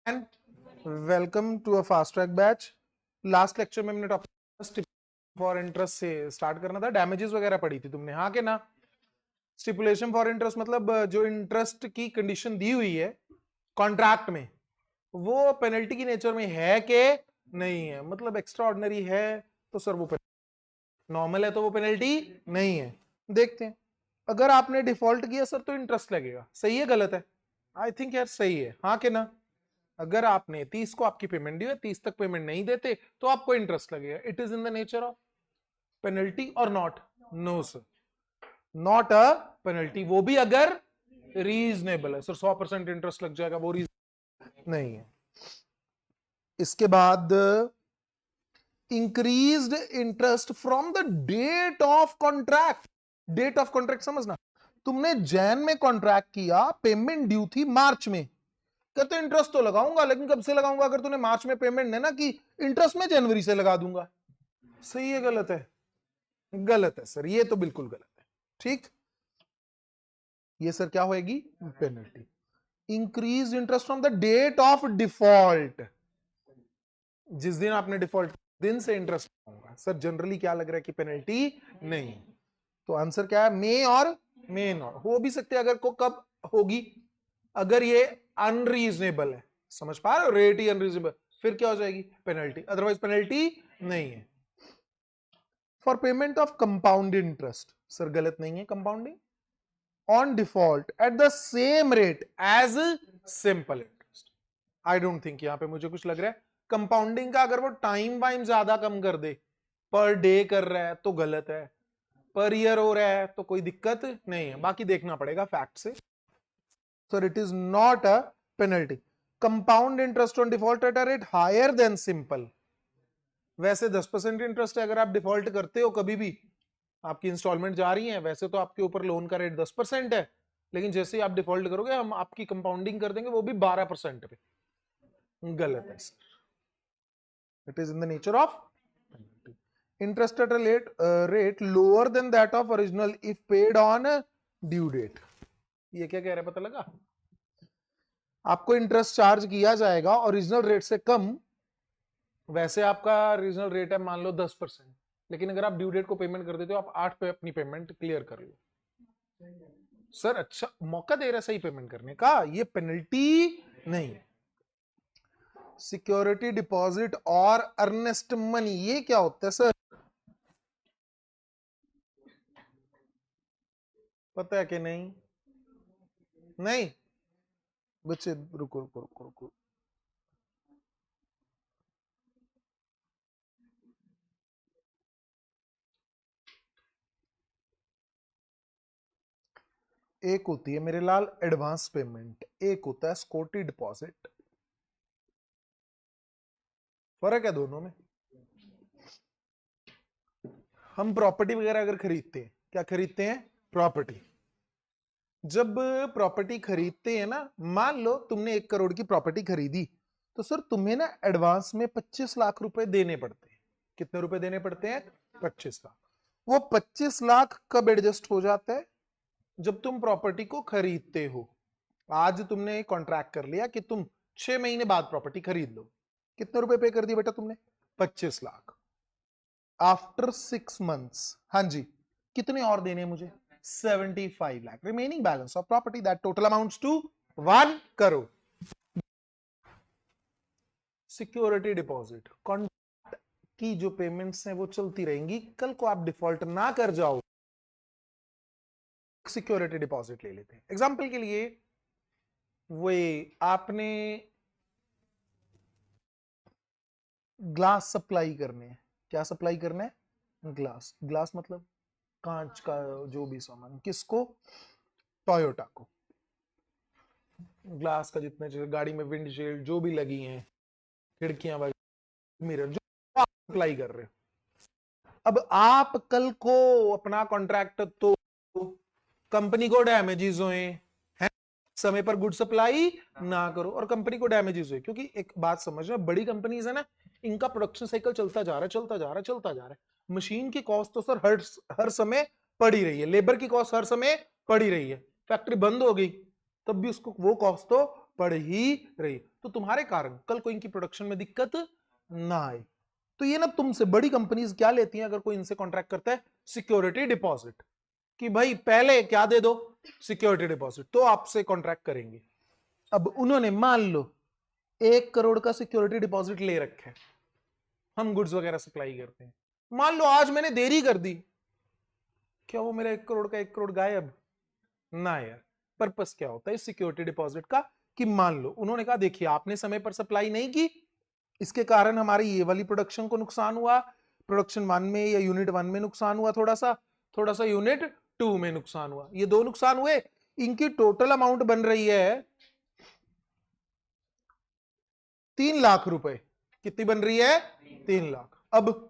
Welcome to a fast track batch. Last lecture में हमने topic for interest से start करना था। डैमेजेस वगैरह पढ़ी थी तुमने, हाँ के ना? स्टिपुलेशन फॉर इंटरेस्ट मतलब जो इंटरेस्ट की कंडीशन दी हुई है कॉन्ट्रैक्ट में, वो पेनल्टी की नेचर में है कि नहीं है। मतलब एक्स्ट्रा ऑर्डिनरी है तो सर वो नॉर्मल है तो वो पेनल्टी नहीं है। देखते हैं, अगर आपने डिफॉल्ट किया सर तो इंटरेस्ट लगेगा, सही है गलत है? आई थिंक यार सही है, हाँ के ना? अगर आपने 30 को आपकी पेमेंट दी है, 30 तक पेमेंट नहीं देते तो आपको इंटरेस्ट लगेगा। It is in the nature of penalty or not? No sir, not a penalty. वो भी अगर रीजनेबल है। सर 100% इंटरेस्ट लग जाएगा, वो रीजन नहीं है। इसके बाद increased interest from the date of contract. Date of contract समझना, तुमने जैन में कॉन्ट्रैक्ट किया, पेमेंट ड्यू थी मार्च में, कहते इंटरेस्ट तो लगाऊंगा, लेकिन कब से लगाऊंगा? अगर तूने मार्च में पेमेंट है ना कि इंटरेस्ट में जनवरी से लगा दूंगा। सही है गलत है? गलत है सर, ये तो बिल्कुल गलत है। ठीक, ये सर क्या होएगी? Penalty. Increase interest from the date of default, जिस दिन आपने डिफॉल्ट दिन से इंटरेस्ट होगा। सर जनरली क्या लग रहा है कि पेनल्टी नहीं, तो आंसर क्या है? मे और मे नॉट हो भी सकते हैं। अगर को कब होगी? अगर ये अनरीजनेबल है, समझ पा रहे हो? रेट ही अनरीजनेबल, फिर क्या हो जाएगी? पेनल्टी। अदरवाइज पेनल्टी नहीं है। For payment of compound interest, sir गलत नहीं है compounding on default at the same rate as simple interest. I don't think यहां पे मुझे कुछ लग रहा है कंपाउंडिंग का अगर वो टाइम वाइम ज्यादा कम कर दे, पर डे कर रहा है तो गलत है, पर ईयर हो रहा है तो कोई दिक्कत नहीं है। बाकी देखना पड़ेगा फैक्ट से। Sir it is not a penalty. Compound interest on default at a rate higher than simple. वैसे 10% इंटरेस्ट है अगर आप डिफॉल्ट करते हो, कभी भी आपकी इंस्टॉलमेंट जा रही है, वैसे तो आपके ऊपर लोन का रेट 10% है, लेकिन जैसे ही आप डिफॉल्ट करोगे हम आपकी कंपाउंडिंग कर देंगे, वो भी 12% पे। गलत है sir, it is in the nature of interest at a rate lower than that of original if paid on due date. ये क्या कह रहा है पता लगा? आपको इंटरेस्ट चार्ज किया जाएगा ओरिजिनल रेट से कम। वैसे आपका रीजनल रेट है मान लो 10%, लेकिन अगर आप ड्यू डेट को पेमेंट कर देते हो, आप 8 पे अपनी पेमेंट क्लियर कर लो। सर अच्छा मौका दे रहा है सही पेमेंट करने का, ये पेनल्टी नहीं। सिक्योरिटी डिपॉजिट और अर्नेस्ट मनी, ये क्या होता है सर? पता है कि नहीं? नहीं बच्चे रुको रुको रुको रुको, एक होती है मेरे लाल एडवांस पेमेंट, एक होता है सिक्योरिटी डिपॉजिट। फर्क है दोनों में। हम प्रॉपर्टी वगैरह अगर खरीदते हैं, क्या खरीदते हैं? प्रॉपर्टी। जब प्रॉपर्टी खरीदते हैं ना, मान लो तुमने 1 करोड़ की प्रॉपर्टी खरीदी, तो सर तुम्हें ना एडवांस में 25 लाख रुपए देने पड़ते हैं। कितने रुपए देने पड़ते हैं? 25 लाख। वो 25 लाख कब एडजस्ट हो जाता है? जब तुम प्रॉपर्टी को खरीदते हो। आज तुमने कॉन्ट्रैक्ट कर लिया कि तुम 6 महीने बाद प्रॉपर्टी खरीद लो। कितने रुपए पे कर दिए बेटा तुमने? 25 लाख। आफ्टर 6 मंथ्स, हाँ जी, कितने और देने हैं मुझे? 75 lakh. Remaining balance of property that total amounts to 1 crore. Security deposit, contract की जो पेमेंट्स हैं वो चलती रहेंगी, कल को आप डिफॉल्ट ना कर जाओ, सिक्योरिटी डिपॉजिट ले लेते हैं। एग्जांपल के लिए, वो आपने ग्लास सप्लाई करने हैं। क्या सप्लाई करना है? ग्लास। ग्लास मतलब कांच का जो भी सामान, किसको? टोयोटा को। ग्लास का जितने जो गाड़ी में विंडशील्ड जो भी लगी हैं, खिड़कियां वगैरह, मिरर, जो आप सप्लाई कर रहे हो। अब आप कल को अपना कॉन्ट्रैक्ट तो कंपनी को डैमेजेस हुए हैं, समय पर गुड सप्लाई ना करो और कंपनी को डैमेजेस हुए, क्योंकि एक बात समझना, बड़ी कंपनीज है ना, इनका प्रोडक्शन साइकिल चलता जा रहा है चलता जा रहा है चलता जा रहा है। मशीन की कॉस्ट तो सर हर समय पड़ी रही है, लेबर की कॉस्ट हर समय पड़ी रही है। फैक्ट्री बंद हो गई तब भी उसको वो कॉस्ट तो पड़ ही रही। तो तो तुम्हारे कारण कल को इनकी प्रोडक्शन में दिक्कत ना आए। तो ये ना तुमसे बड़ी कंपनीज क्या लेती हैं अगर कोई इनसे कॉन्ट्रैक्ट करता है? सिक्योरिटी डिपॉजिट, कि भाई पहले क्या दे दो? सिक्योरिटी डिपॉजिट, तो आपसे कॉन्ट्रैक्ट करेंगे। अब उन्होंने मान लो 1 करोड़ का सिक्योरिटी डिपॉजिट ले रखा है, हम गुड्स वगैरह सप्लाई करते हैं, मान लो आज मैंने देरी कर दी, क्या वो मेरा 1 करोड़ का 1 करोड़ गायब? ना यार। पर्पस क्या होता है इस सिक्योरिटी डिपॉजिट का? कि मान लो उन्होंने कहा देखिए आपने समय पर सप्लाई नहीं की, इसके कारण हमारी ये वाली प्रोडक्शन को नुकसान हुआ, प्रोडक्शन 1 में या यूनिट 1 में नुकसान हुआ, थोड़ा सा यूनिट 2 में नुकसान हुआ, ये 2 नुकसान हुए, इनकी टोटल अमाउंट बन रही है 3 लाख रुपए। कितनी बन रही है? 3 लाख। अब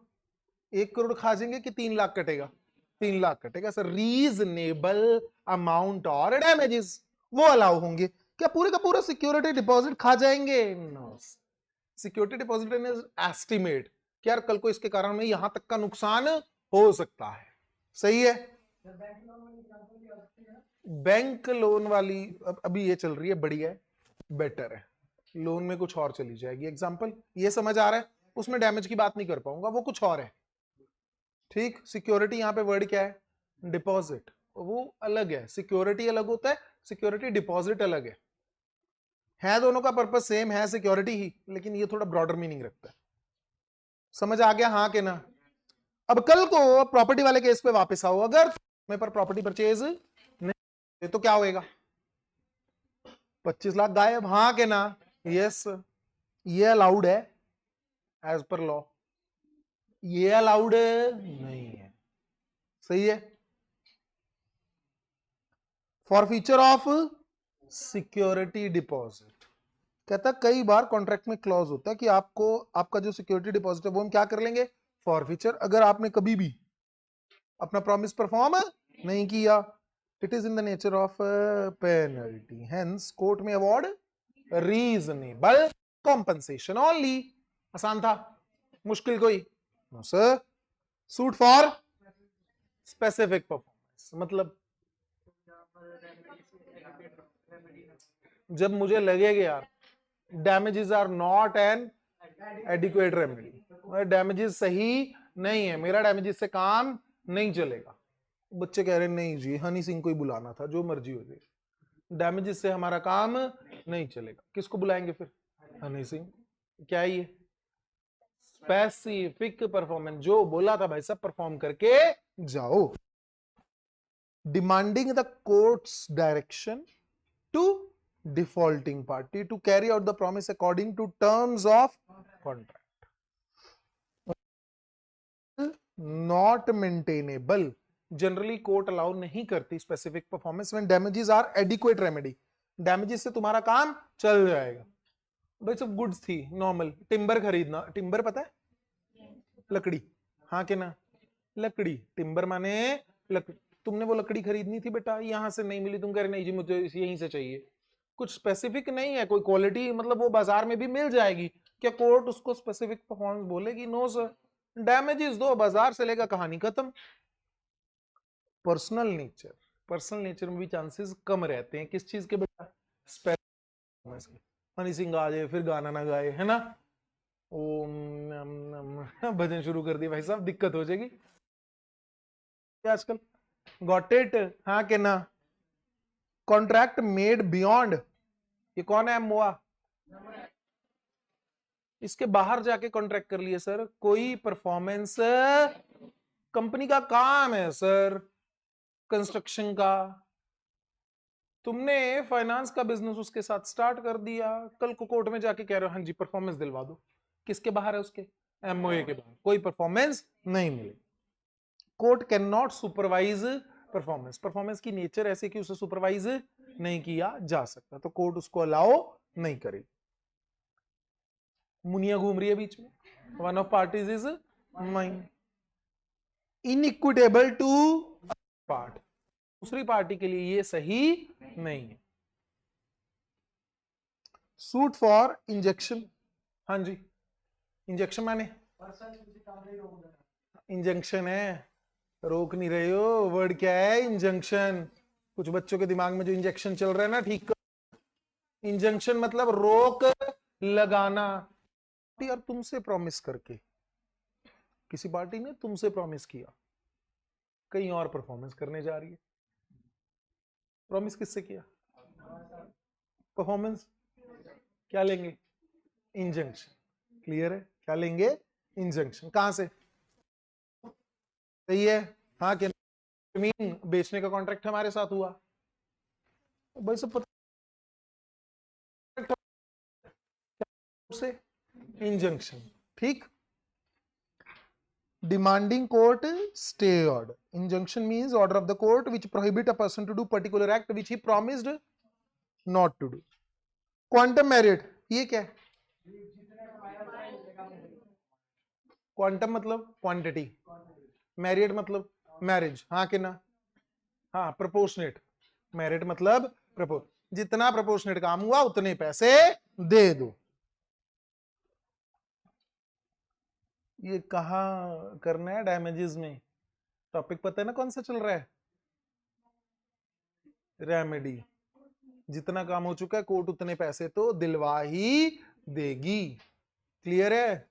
1 करोड़ खा जाएंगे कि 3 लाख कटेगा? 3 लाख कटेगा सर। रीजनेबल अमाउंट और डैमेजेस वो अलाउ होंगे। क्या पूरे का पूरा सिक्योरिटी डिपॉजिट खा जाएंगे? No. Security deposit in estimate कि यार कल को इसके कारण में यहां तक का नुकसान हो सकता है। सही है। बैंक लोन वाली अभी ये चल रही है, बढ़िया है, बेटर है। लोन में कुछ और चली जाएगी। एग्जांपल ये समझ आ रहा है, उसमें डैमेज की बात नहीं कर पाऊंगा, वो कुछ और है। ठीक, सिक्योरिटी यहां पे वर्ड क्या है? डिपॉजिट, वो अलग है। सिक्योरिटी अलग होता है, सिक्योरिटी डिपॉजिट अलग है दोनों का पर्पस सेम है, सिक्योरिटी ही, लेकिन ये थोड़ा ब्रॉडर मीनिंग रखता है। समझ आ गया? हाँ के ना? अब कल को प्रॉपर्टी वाले केस पे वापस आओ, अगर मेरे पर प्रॉपर्टी परचेज नहीं तो क्या होएगा? 25 लाख गायब। हाँ के ना? यस, ये अलाउड है एज पर लॉ, ये अलाउड नहीं है। सही है। फॉरफीचर ऑफ सिक्योरिटी डिपॉजिट कहता कई बार कॉन्ट्रैक्ट में क्लॉज होता है कि आपको आपका जो सिक्योरिटी डिपॉजिट है वो हम क्या कर लेंगे? फॉरफीचर। अगर आपने कभी भी अपना प्रॉमिस परफॉर्म नहीं किया, it is in the nature of penalty, hence court में अवार्ड रीजनेबल कॉम्पनसेशन ओनली। आसान था? मुश्किल कोई? No sir. Suit for specific performance मतलब जब मुझे लगेगा यार damages are not an adequate remedy, damages सही नहीं है, मेरा डैमेजेस से काम नहीं चलेगा। बच्चे कह रहे नहीं जी हनी सिंह को ही बुलाना था, जो मर्जी हो जाए, डैमेजेस से हमारा काम नहीं चलेगा। किसको बुलाएंगे फिर? हनी सिंह। क्या है ये? स्पेसिफिक परफॉर्मेंस, जो बोला था भाई साहब परफॉर्म करके जाओ। Demanding the courts direction to defaulting party to carry out the promise according to terms of contract. Not maintainable, generally court allow नहीं करती specific performance when damages are adequate remedy. Damages से तुम्हारा काम चल जाएगा। भाई सब गुड्स थी नॉर्मल, टिम्बर खरीदना, टिम्बर पता है? लकड़ी। हाँ के ना? लकड़ी, टिम्बर माने लकड़ी। तुमने वो लकड़ी खरीदनी थी बेटा, यहां से नहीं मिली, तुम कह रहे नहीं जी मुझे यहीं से चाहिए, कुछ स्पेसिफिक नहीं है कोई क्वालिटी, मतलब वो बाजार में भी मिल जाएगी, क्या कोर्ट उसको स्पेसिफिक परफॉर्मेंस बोलेगी? No sir. डैमेजेस दो, बाजार से लेगा, कहानी खत्म। पर्सनल नेचर, पर्सनल नेचर में भी चांसेस कम रहते हैं किस चीज के बेटा? स्पेसिफिक। हनी सिंह आ जाए फिर गाना ना गाए, है ना? ओम नम नम भजन शुरू कर दिया भाई साहब, दिक्कत हो जाएगी आजकल। Got it? हाँ के ना? कॉन्ट्रैक्ट मेड बियॉन्ड, ये कौन है? मोआ। इसके बाहर जाके कॉन्ट्रैक्ट कर लिए सर, कोई परफॉर्मेंस, कंपनी का काम है सर कंस्ट्रक्शन का, तुमने फाइनेंस का बिजनेस उसके साथ स्टार्ट कर दिया, कल को कोर्ट में जाके कह रहे हो हाँ जी परफॉर्मेंस दिलवा दो, किसके बाहर है? उसके एमओए के बाहर कोई परफॉर्मेंस नहीं मिले। Court can not supervise performance, performance की नेचर ऐसे कि उसे सुपरवाइज नहीं किया जा सकता, तो कोर्ट उसको अलाउ नहीं करेगी। मुनिया घूम रही है बीच में, one of parties is mine inequitable to part, दूसरी पार्टी के लिए ये सही नहीं है। सूट फॉर इंजेक्शन, हाँ जी इंजेक्शन माने इंजेक्शन है, रोक नहीं रहे हो, वर्ड क्या है? इंजंक्शन। कुछ बच्चों के दिमाग में जो इंजेक्शन चल रहा है ना, ठीक कर। इंजंक्शन मतलब रोक लगाना। यार तुमसे प्रॉमिस करके, किसी पार्टी ने तुमसे प्रॉमिस किया, कहीं और परफॉर्मेंस करने जा रही है। प्रॉमिस किससे किया? परफॉर्मेंस। क्या लेंगे? इंजंक्शन। क्लियर है? क्या लेंगे? इंजंक्शन। कहां से? सही है। हाँ कि जमीन बेचने का कॉन्ट्रैक्ट हमारे साथ हुआ भाई, सब पता से इंजंक्शन। ठीक। demanding court stay order. Injunction means order of the court which prohibit a person to do particular act which he promised not to do. Quantum merit, ये क्या है? क्वांटम मतलब क्वांटिटी, मैरिड मतलब मैरिज। हाँ कि ना? हाँ। प्रोपोर्शनेट, मेरिट मतलब प्रपोज, जितना प्रोपोर्शनेट काम हुआ उतने पैसे दे दो। ये कहा करना है? डैमेजेस में। टॉपिक पता है ना कौन सा चल रहा है? रेमेडी। जितना काम हो चुका है कोर्ट उतने पैसे तो दिलवा ही देगी। क्लियर है?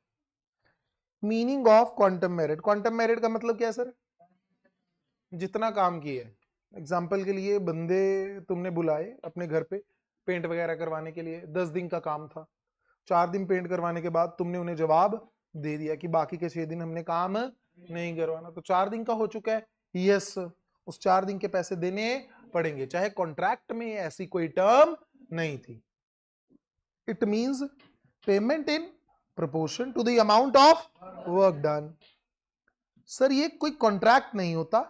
Meaning of quantum merit. Quantum merit का मतलब क्या है सर? जितना काम किए। एग्जाम्पल के लिए बंदे तुमने बुलाए अपने घर पे पेंट वगैरह करवाने के लिए, 10 दिन का काम था। 4 दिन पेंट करवाने के बाद तुमने उन्हें जवाब दे दिया कि बाकी के 6 दिन हमने काम नहीं करवाना, तो 4 दिन का हो चुका है। यस, उस 4 दिन के पैसे देने पड़ेंगे, चाहे कॉन्ट्रैक्ट में ऐसी कोई टर्म नहीं थी। It means payment in proportion to the amount of work done. Sir ये कोई कॉन्ट्रैक्ट नहीं होता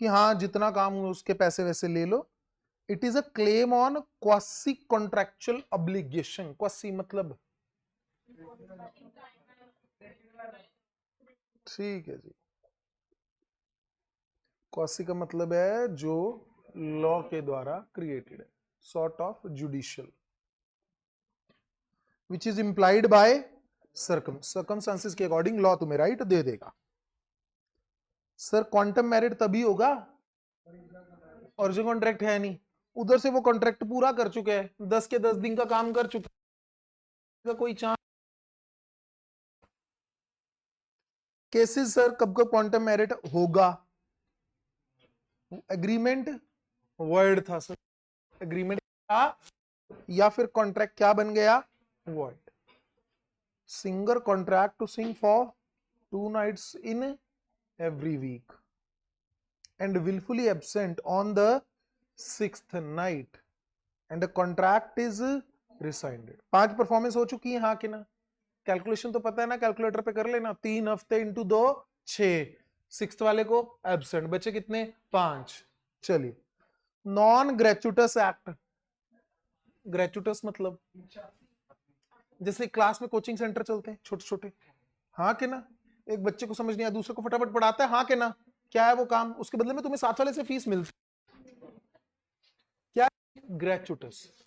कि हाँ जितना काम हुआ उसके पैसे वैसे ले लो। It is a claim on quasi contractual obligation. Quasi मतलब, ठीक है जी, क्वासी का मतलब है जो लॉ के द्वारा क्रिएटेड है, sort of judicial, which is implied by circumstances के अकॉर्डिंग लॉ तुम्हें राइट दे देगा। सर क्वांटम मैरिट तभी होगा और जो कॉन्ट्रैक्ट है नहीं, उधर से वो कॉन्ट्रैक्ट पूरा कर चुके हैं, 10 के 10 दिन का काम कर चुके हैं, कोई चांस। केसेस सर कब कब क्वांटम मैरिट होगा? एग्रीमेंट वर्ड था सर, एग्रीमेंट था या फिर कॉन्ट्रैक्ट क्या बन गया? Void. Singer contract to sing for 2 nights in every week and willfully absent on the 6th night and the contract is rescinded। 5 performance हो चुकी है हाँ कि ना? कैलकुलेशन तो पता है ना, कैलकुलेटर पे कर लेना, 3 हफ्ते इंटू 2 6, 6th वाले को एब्सेंट, बचे कितने? 5। चलिए, नॉन ग्रेचुटस एक्ट। ग्रेचुटस मतलब जैसे क्लास में कोचिंग सेंटर चलते हैं छोटे छोटे, हाँ कि ना? एक बच्चे को समझ नहीं आया दूसरे को फटाफट पढ़ाता है, हाँ कि ना? क्या है वो काम? उसके बदले में तुम्हें साथ वाले से फीस मिलती, क्या? ग्रेचुटस,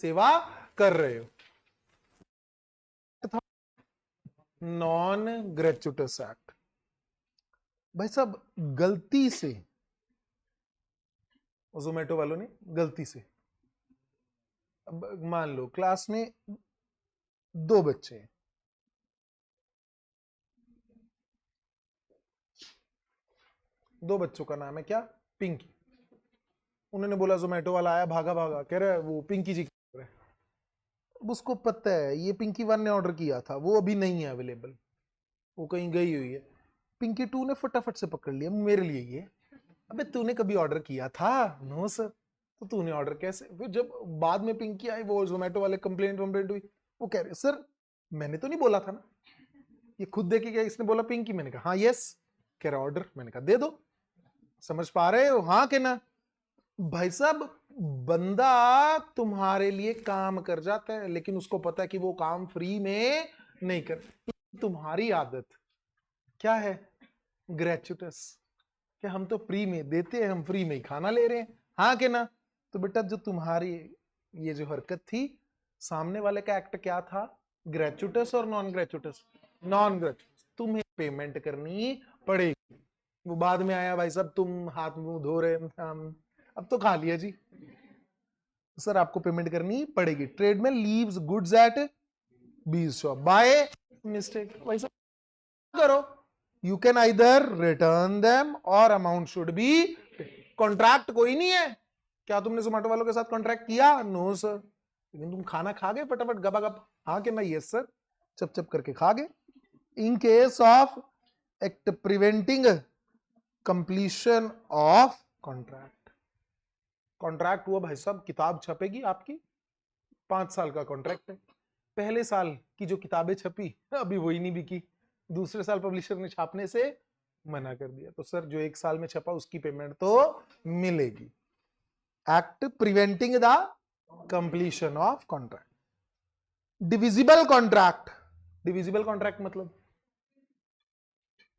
सेवा कर रहे हो। नॉन ग्रेचुटस एक्ट, भाई साहब गलती से, जोमेटो वालों ने गलती से, अब मान लो क्लास में 2 बच्चे हैं, दो बच्चों का नाम है क्या? पिंकी। उन्होंने बोला, जोमेटो वाला आया भागा भागा, कह रहा है वो पिंकी जी कर रहे हैं। अब उसको पता है ये पिंकी 1 ने ऑर्डर किया था, वो अभी नहीं है अवेलेबल, वो कहीं गई हुई है। पिंकी 2 ने फटाफट से पकड़ लिया, मेरे लिए ये, अबे तूने कभी ऑर्डर किया था? No sir. तो तूने ऑर्डर कैसे? फिर जब बाद में पिंकी आई, वो जोमेटो वाले कंप्लेंट हुई, वो कह रहे सर मैंने तो नहीं बोला था ना, ये खुद देखे क्या इसने बोला पिंकी? मैंने कहा हाँ यस। कह रहा ऑर्डर, मैंने कहा दे दो। समझ पा रहे हो हाँ कि ना? भाई साहब बंदा तुम्हारे लिए काम कर जाता है लेकिन उसको पता है कि वो काम फ्री में नहीं कर, तुम्हारी आदत क्या है? ग्रेचुटस, कि हम तो फ्री में देते हैं, हम फ्री में ही खाना ले रहे हैं, हाँ कि ना? तो बेटा जो तुम्हारी ये जो हरकत थी, सामने वाले का एक्ट क्या था? ग्रेचुटस और नॉन ग्रेचुटस? नॉन ग्रेचुटस, तुम्हें पेमेंट करनी पड़ेगी। वो बाद में आया भाई साहब तुम हाथ मुंह धो रहे, अब तो खा लिया जी। सर आपको पेमेंट करनी पड़ेगी। ट्रेडमैन लीव्स गुड्स एट बीज शॉप बाय मिस्टेक, वैसा करो, you can either return them और अमाउंट शुड बी। कॉन्ट्रैक्ट कोई नहीं है। क्या तुमने जोमेटो वालों के साथ कॉन्ट्रैक्ट किया? No sir. लेकिन तुम खाना खा गए फटाफट गबा गब? हाँ कि नहीं? यस सर, चप चप करके खा गए। इन case of act preventing completion of contract, contract हुआ भाई साहब, किताब छपेगी आपकी, 5 साल का कॉन्ट्रैक्ट है, पहले साल की जो किताबें छपी अभी वही नहीं बिकी, दूसरे साल पब्लिशर ने छापने से मना कर दिया, तो सर जो 1 साल में छपा उसकी पेमेंट तो मिलेगी। Act preventing the completion of contract. Divisible contract, divisible contract मतलब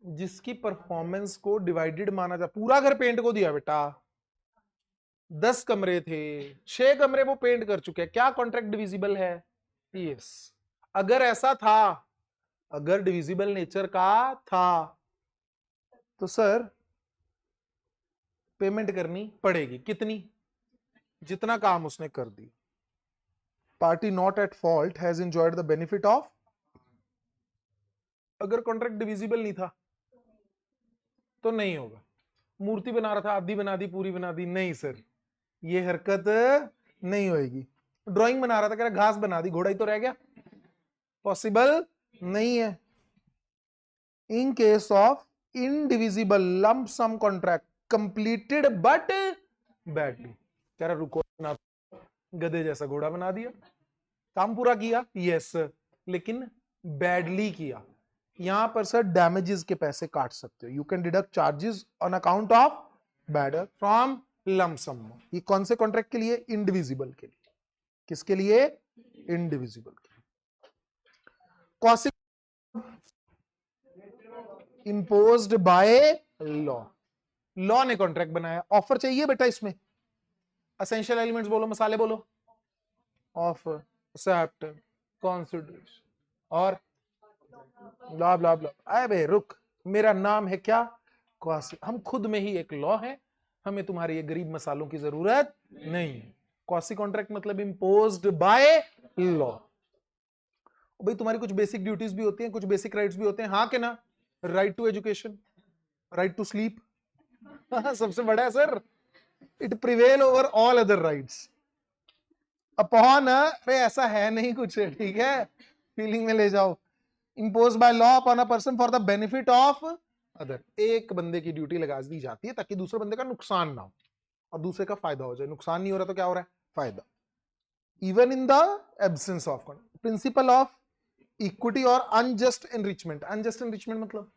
जिसकी परफॉर्मेंस को डिवाइडेड माना जाए। पूरा घर पेंट को दिया बेटा, 10 कमरे थे, 6 कमरे वो पेंट कर चुके हैं, क्या कॉन्ट्रैक्ट डिविजिबल है? यस। अगर ऐसा था, अगर डिविजिबल नेचर का था तो सर पेमेंट करनी पड़ेगी। कितनी? जितना काम उसने कर दी। Party not at fault has enjoyed the benefit of. अगर कॉन्ट्रैक्ट डिविजिबल नहीं था तो नहीं होगा। मूर्ति बना रहा था, आधी बना दी, पूरी बना दी, नहीं सर, ये हरकत नहीं होगी। ड्राइंग बना रहा था, कह रहा घास बना दी, घोड़ा ही तो रह गया, पॉसिबल नहीं है। In case of indivisible lump sum contract completed but badly, कह रहा रुको ना, गधे जैसा घोड़ा बना दिया, काम पूरा किया यस, लेकिन बैडली किया। यहां पर सर डैमेजेस के पैसे काट सकते हो, you can deduct charges on account of badder from lump sum. ये कौन से कॉन्ट्रैक्ट के लिए? इंडिविजिबल के लिए। किसके लिए? इंडिविजिबल के लिए। Cost imposed by law, law ने कॉन्ट्रैक्ट बनाया। ऑफर चाहिए बेटा इसमें, असेंशियल एलिमेंट्स बोलो, मसाले बोलो, ऑफर, एक्सेप्ट, कंसीडरेशन और ब्ला ब्ला ब्ला। अबे रुक, मेरा नाम है क्या? क्वासी। हम खुद में ही एक लॉ है, हमें तुम्हारे ये गरीब मसालों की जरूरत नहीं है। क्वासी कॉन्ट्रैक्ट मतलब इम्पोज्ड बाय लॉ। भाई तुम्हारी कुछ बेसिक ड्यूटीज भी होती हैं, कुछ बेसिक राइट्स भी होते हैं, हाँ कि ना? Right to education, right to sleep, सबसे बड़ा है sir, it prevail over all other rights upon. अरे ऐसा है नहीं कुछ, ठीक है, फीलिंग में ले जाओ। Impose by law upon a person for the benefit of other, एक बंदे की ड्यूटी लगा दी जाती है ताकि दूसरे बंदे का नुकसान ना हो और दूसरे का फायदा हो जाए। नुकसान नहीं हो रहा तो क्या हो रहा है? फायदा। Even in the absence of principle of equity और अनजस्ट एनरिचमेंट। अनजस्ट एनरिचमेंट मतलब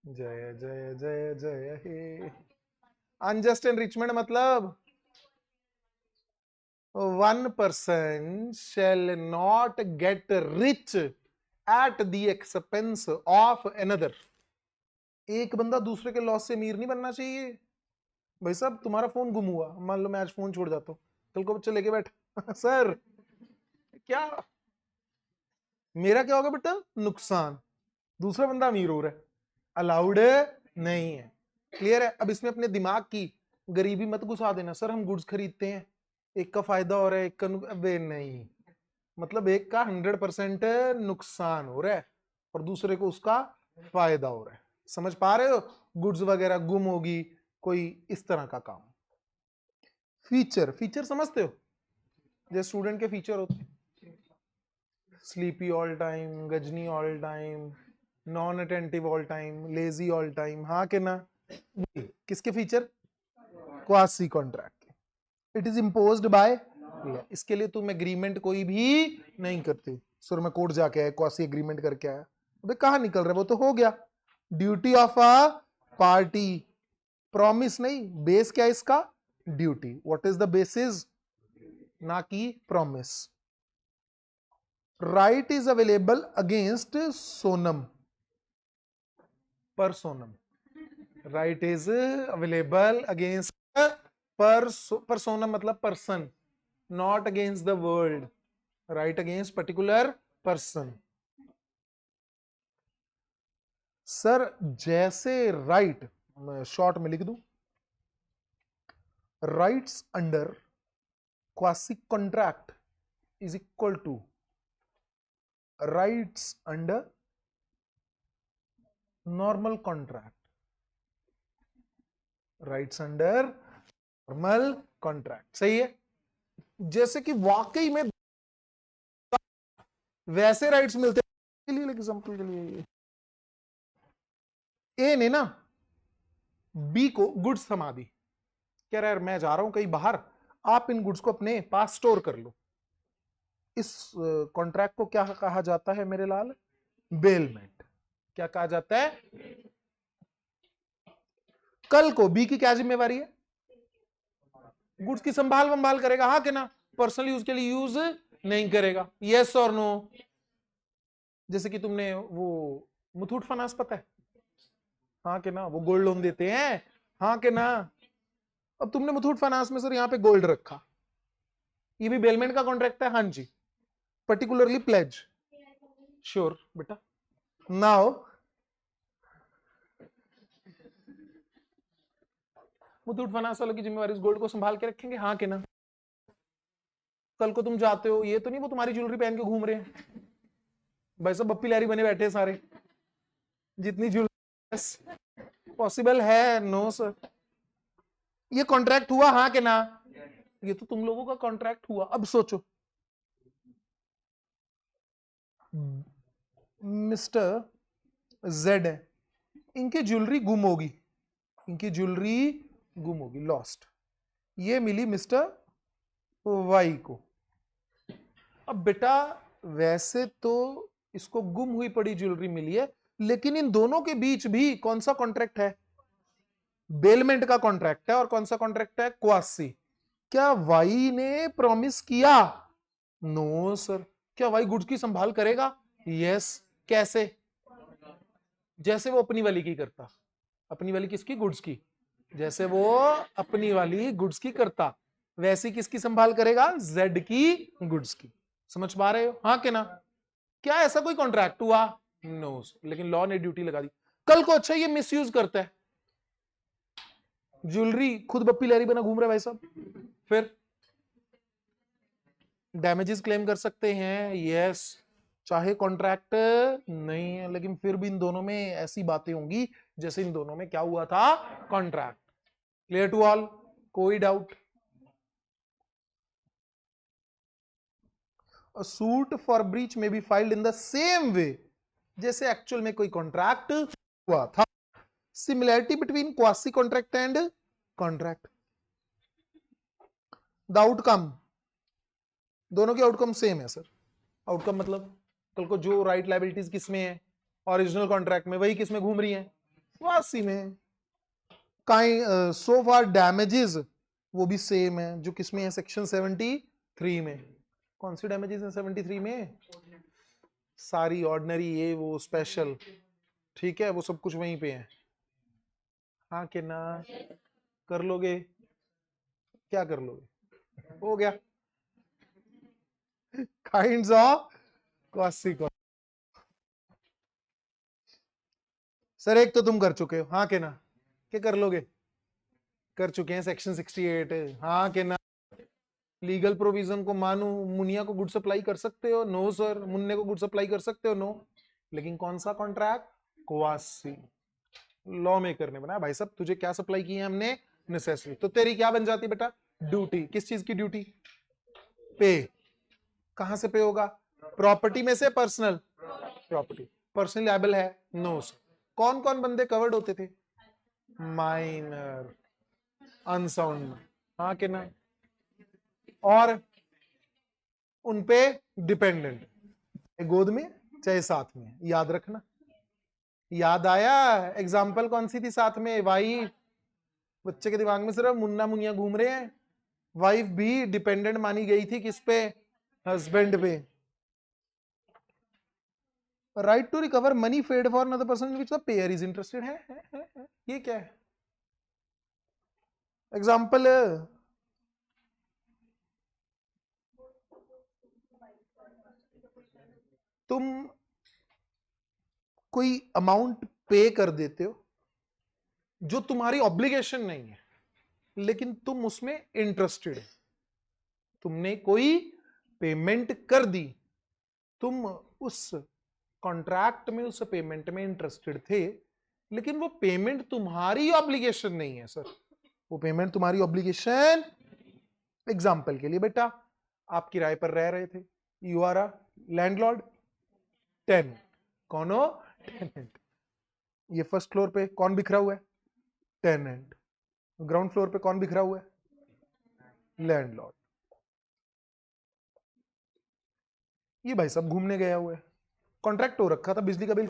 जय जय जय जय हे, अनजस्ट एनरिचमेंट मतलब one person shall not get rich at the expense of another। एक बंदा दूसरे के लॉस से अमीर नहीं बनना चाहिए। भाई साहब तुम्हारा फोन गुम हुआ, मान लो मैं आज फोन छोड़ जाता हूँ, कल को बच्चे लेके बैठ सर क्या मेरा क्या होगा बेटा? नुकसान। दूसरा बंदा अमीर हो रहा है, अलाउड नहीं है। क्लियर है? अब इसमें अपने दिमाग की गरीबी मत घुसा देना, सर हम गुड्स खरीदते हैं, एक का फायदा हो रहा है, एक का वे नहीं, मतलब एक का 100% नुकसान हो रहा है और दूसरे को उसका फायदा हो रहा है। समझ पा रहे हो? गुड्स वगैरह गुम होगी, कोई इस तरह का काम। फीचर, फीचर समझते हो? जैसे स्टूडेंट के फीचर होते हैं, sleepy all time, Ghajini all time, non attentive all time, lazy all time, हाँ कि ना? किसके feature? Quasi contract. It is imposed by law. इसके लिए तुम एग्रीमेंट कोई भी नहीं करते। सर मैं कोर्ट जाके आया, क्वासी एग्रीमेंट करके आया, अबे कहां निकल रहा है? वो तो हो गया। Duty of a party, promise नहीं, बेस क्या है इसका? Duty. What is the basis? ना कि promise. Right is available against सोनम, personam. Right is available against personam मतलब person, not against the world, right against particular person. Sir जैसे right, मैं शॉर्ट में लिख दूं, rights under quasi contract is equal to rights under normal contract, rights under normal contract. सही है, जैसे कि वाकई में वैसे राइट्स मिलते के लिए, एग्जांपल के लिए ए ने ना बी को गुड्स थमा दी, कह रहा है मैं जा रहा हूं कहीं बाहर, आप इन गुड्स को अपने पास स्टोर कर लो। इस कॉन्ट्रैक्ट को क्या कहा जाता है मेरे लाल? बेलमेंट। क्या कहा जाता है? कल को बी की क्या जिम्मेवारी है? गुड्स की संभाल करेगा, हाँ कि ना? पर्सनल यूज के लिए यूज नहीं करेगा। यस और नो? जैसे कि तुमने वो मुथूट फाइनेंस पता है, हाँ कि ना? वो गोल्ड लोन देते हैं, हाँ कि ना? अब तुमने मुथूट फाइनेंस में सर यहां पे गोल्ड रखा, ये भी बेलमेंट का कॉन्ट्रैक्ट है? हाँ जी। पर्टिकुलरली प्लेज, श्योर बेटा। नाउ मुथूट फाइनेंस वालों की जिम्मेवारी इस गोल्ड को संभाल के रखेंगे, हाँ कि ना? कल को तुम जाते हो, ये तो नहीं वो तुम्हारी ज्वेलरी पहन के घूम रहे हैं भाई साहब, बप्पी लहरी बने बैठे हैं सारे, जितनी ज्वेलरी पॉसिबल है? No sir. ये कॉन्ट्रैक्ट हुआ, हाँ कि ना? ये तो तुम लोगों का कॉन्ट्रैक्ट हुआ। अब सोचो, मिस्टर जेड है, इनकी ज्वेलरी गुम होगी, इनकी ज्वेलरी गुम होगी, लॉस्ट, ये मिली मिस्टर वाई को। अब बेटा वैसे तो इसको गुम हुई पड़ी ज्वेलरी मिली है, लेकिन इन दोनों के बीच भी कौन सा कॉन्ट्रैक्ट है? बेलमेंट का कॉन्ट्रैक्ट है। और कौन सा कॉन्ट्रैक्ट है? क्वासी। क्या वाई ने प्रॉमिस किया? No sir. क्या वाई गुड्स की संभाल करेगा? यस। कैसे? जैसे वो अपनी वाली की करता। अपनी वाली किसकी? गुड्स की। जैसे वो अपनी वाली गुड्स की करता, वैसी किसकी संभाल करेगा? जेड की गुड्स की। समझ पा रहे हो, हाँ कि ना? क्या ऐसा कोई कॉन्ट्रैक्ट हुआ? नो। लेकिन लॉ ने ड्यूटी लगा दी। कल को अच्छा ये मिसयूज करता है, ज्वेलरी खुद बप्पी लहरी बना घूम रहा है भाई साहब, फिर डैमेजेस क्लेम कर सकते हैं। यस, चाहे कॉन्ट्रैक्ट नहीं है, लेकिन फिर भी इन दोनों में ऐसी बातें होंगी जैसे इन दोनों में क्या हुआ था? कॉन्ट्रैक्ट। Clear to all? कोई doubt? A suit for breach may be filed in the same way जैसे एक्चुअल में कोई कॉन्ट्रैक्ट हुआ था। Similarity between quasi contract and contract, the outcome, दोनों के आउटकम सेम है सर। आउटकम मतलब कल को जो राइट लायबिलिटीज किसमें है? ओरिजिनल कॉन्ट्रैक्ट में, वही किसमें घूम रही है? क्वासी में। सो फार डैमेजेस वो भी सेम है, जो किसमें है? सेक्शन 73 में। कौन सी डैमेजेस है 73 में? सारी ऑर्डिनरी, ये वो स्पेशल, ठीक है, वो सब कुछ वहीं पे है, हाँ कि ना? कर लोगे? क्या कर लोगे? हो गया काइंड्स ऑफ क्वासी। सर एक तो तुम कर चुके हो, हाँ कि ना? क्या कर लोगे? कर चुके हैं सेक्शन 68, हाँ कि ना? लीगल प्रोविजन को मानू, मुनिया को गुड सप्लाई कर सकते हो? No sir. मुन्ने को गुड सप्लाई कर सकते हो? नो। लेकिन कौन सा कॉन्ट्रैक्ट? क्वासी। लॉ मेकर ने बनाया भाई साहब, तुझे क्या सप्लाई की है हमने? नेसेसरी। तो तेरी क्या बन जाती बेटा? ड्यूटी। किस चीज की ड्यूटी? पे। कहां से पे होगा? प्रॉपर्टी में से पर्सनल प्रॉपर्टी। पर्सनल लायबल है? No sir. कौन कौन बंदे कवर्ड होते थे? माइनर, अनसाउंड, हाँ कि ना? और उनपे डिपेंडेंट, गोद में चाहे साथ में, याद रखना। याद आया? एग्जाम्पल कौन सी थी साथ में? वाइफ। बच्चे के दिमाग में सिर्फ मुन्ना मुनिया घूम रहे हैं। वाइफ भी डिपेंडेंट मानी गई थी किस पे? हस्बैंड पे। Right to recover money paid for another person which the payer is interested है? ये क्या है? एग्जाम्पल, तुम कोई अमाउंट पे कर देते हो जो तुम्हारी ऑब्लिगेशन नहीं है, लेकिन तुम उसमें इंटरेस्टेड है, तुमने कोई पेमेंट कर दी, तुम उस कॉन्ट्रैक्ट में, उस पेमेंट में इंटरेस्टेड थे, लेकिन वो पेमेंट तुम्हारी ऑब्लिगेशन नहीं है सर। वो पेमेंट तुम्हारी ऑब्लिगेशन, एग्जाम्पल के लिए बेटा, आप किराए पर रह रहे थे, you are a landlord, tenant. कौन हो? टेनेंट। ये फर्स्ट फ्लोर पे कौन बिखरा हुआ है? टेनेंट। ग्राउंड फ्लोर पे कौन बिखरा हुआ है? लैंडलॉर्ड। ये भाई साहब घूमने गया हुआ है, कॉन्ट्रैक्ट हो रखा था, बिजली का बिल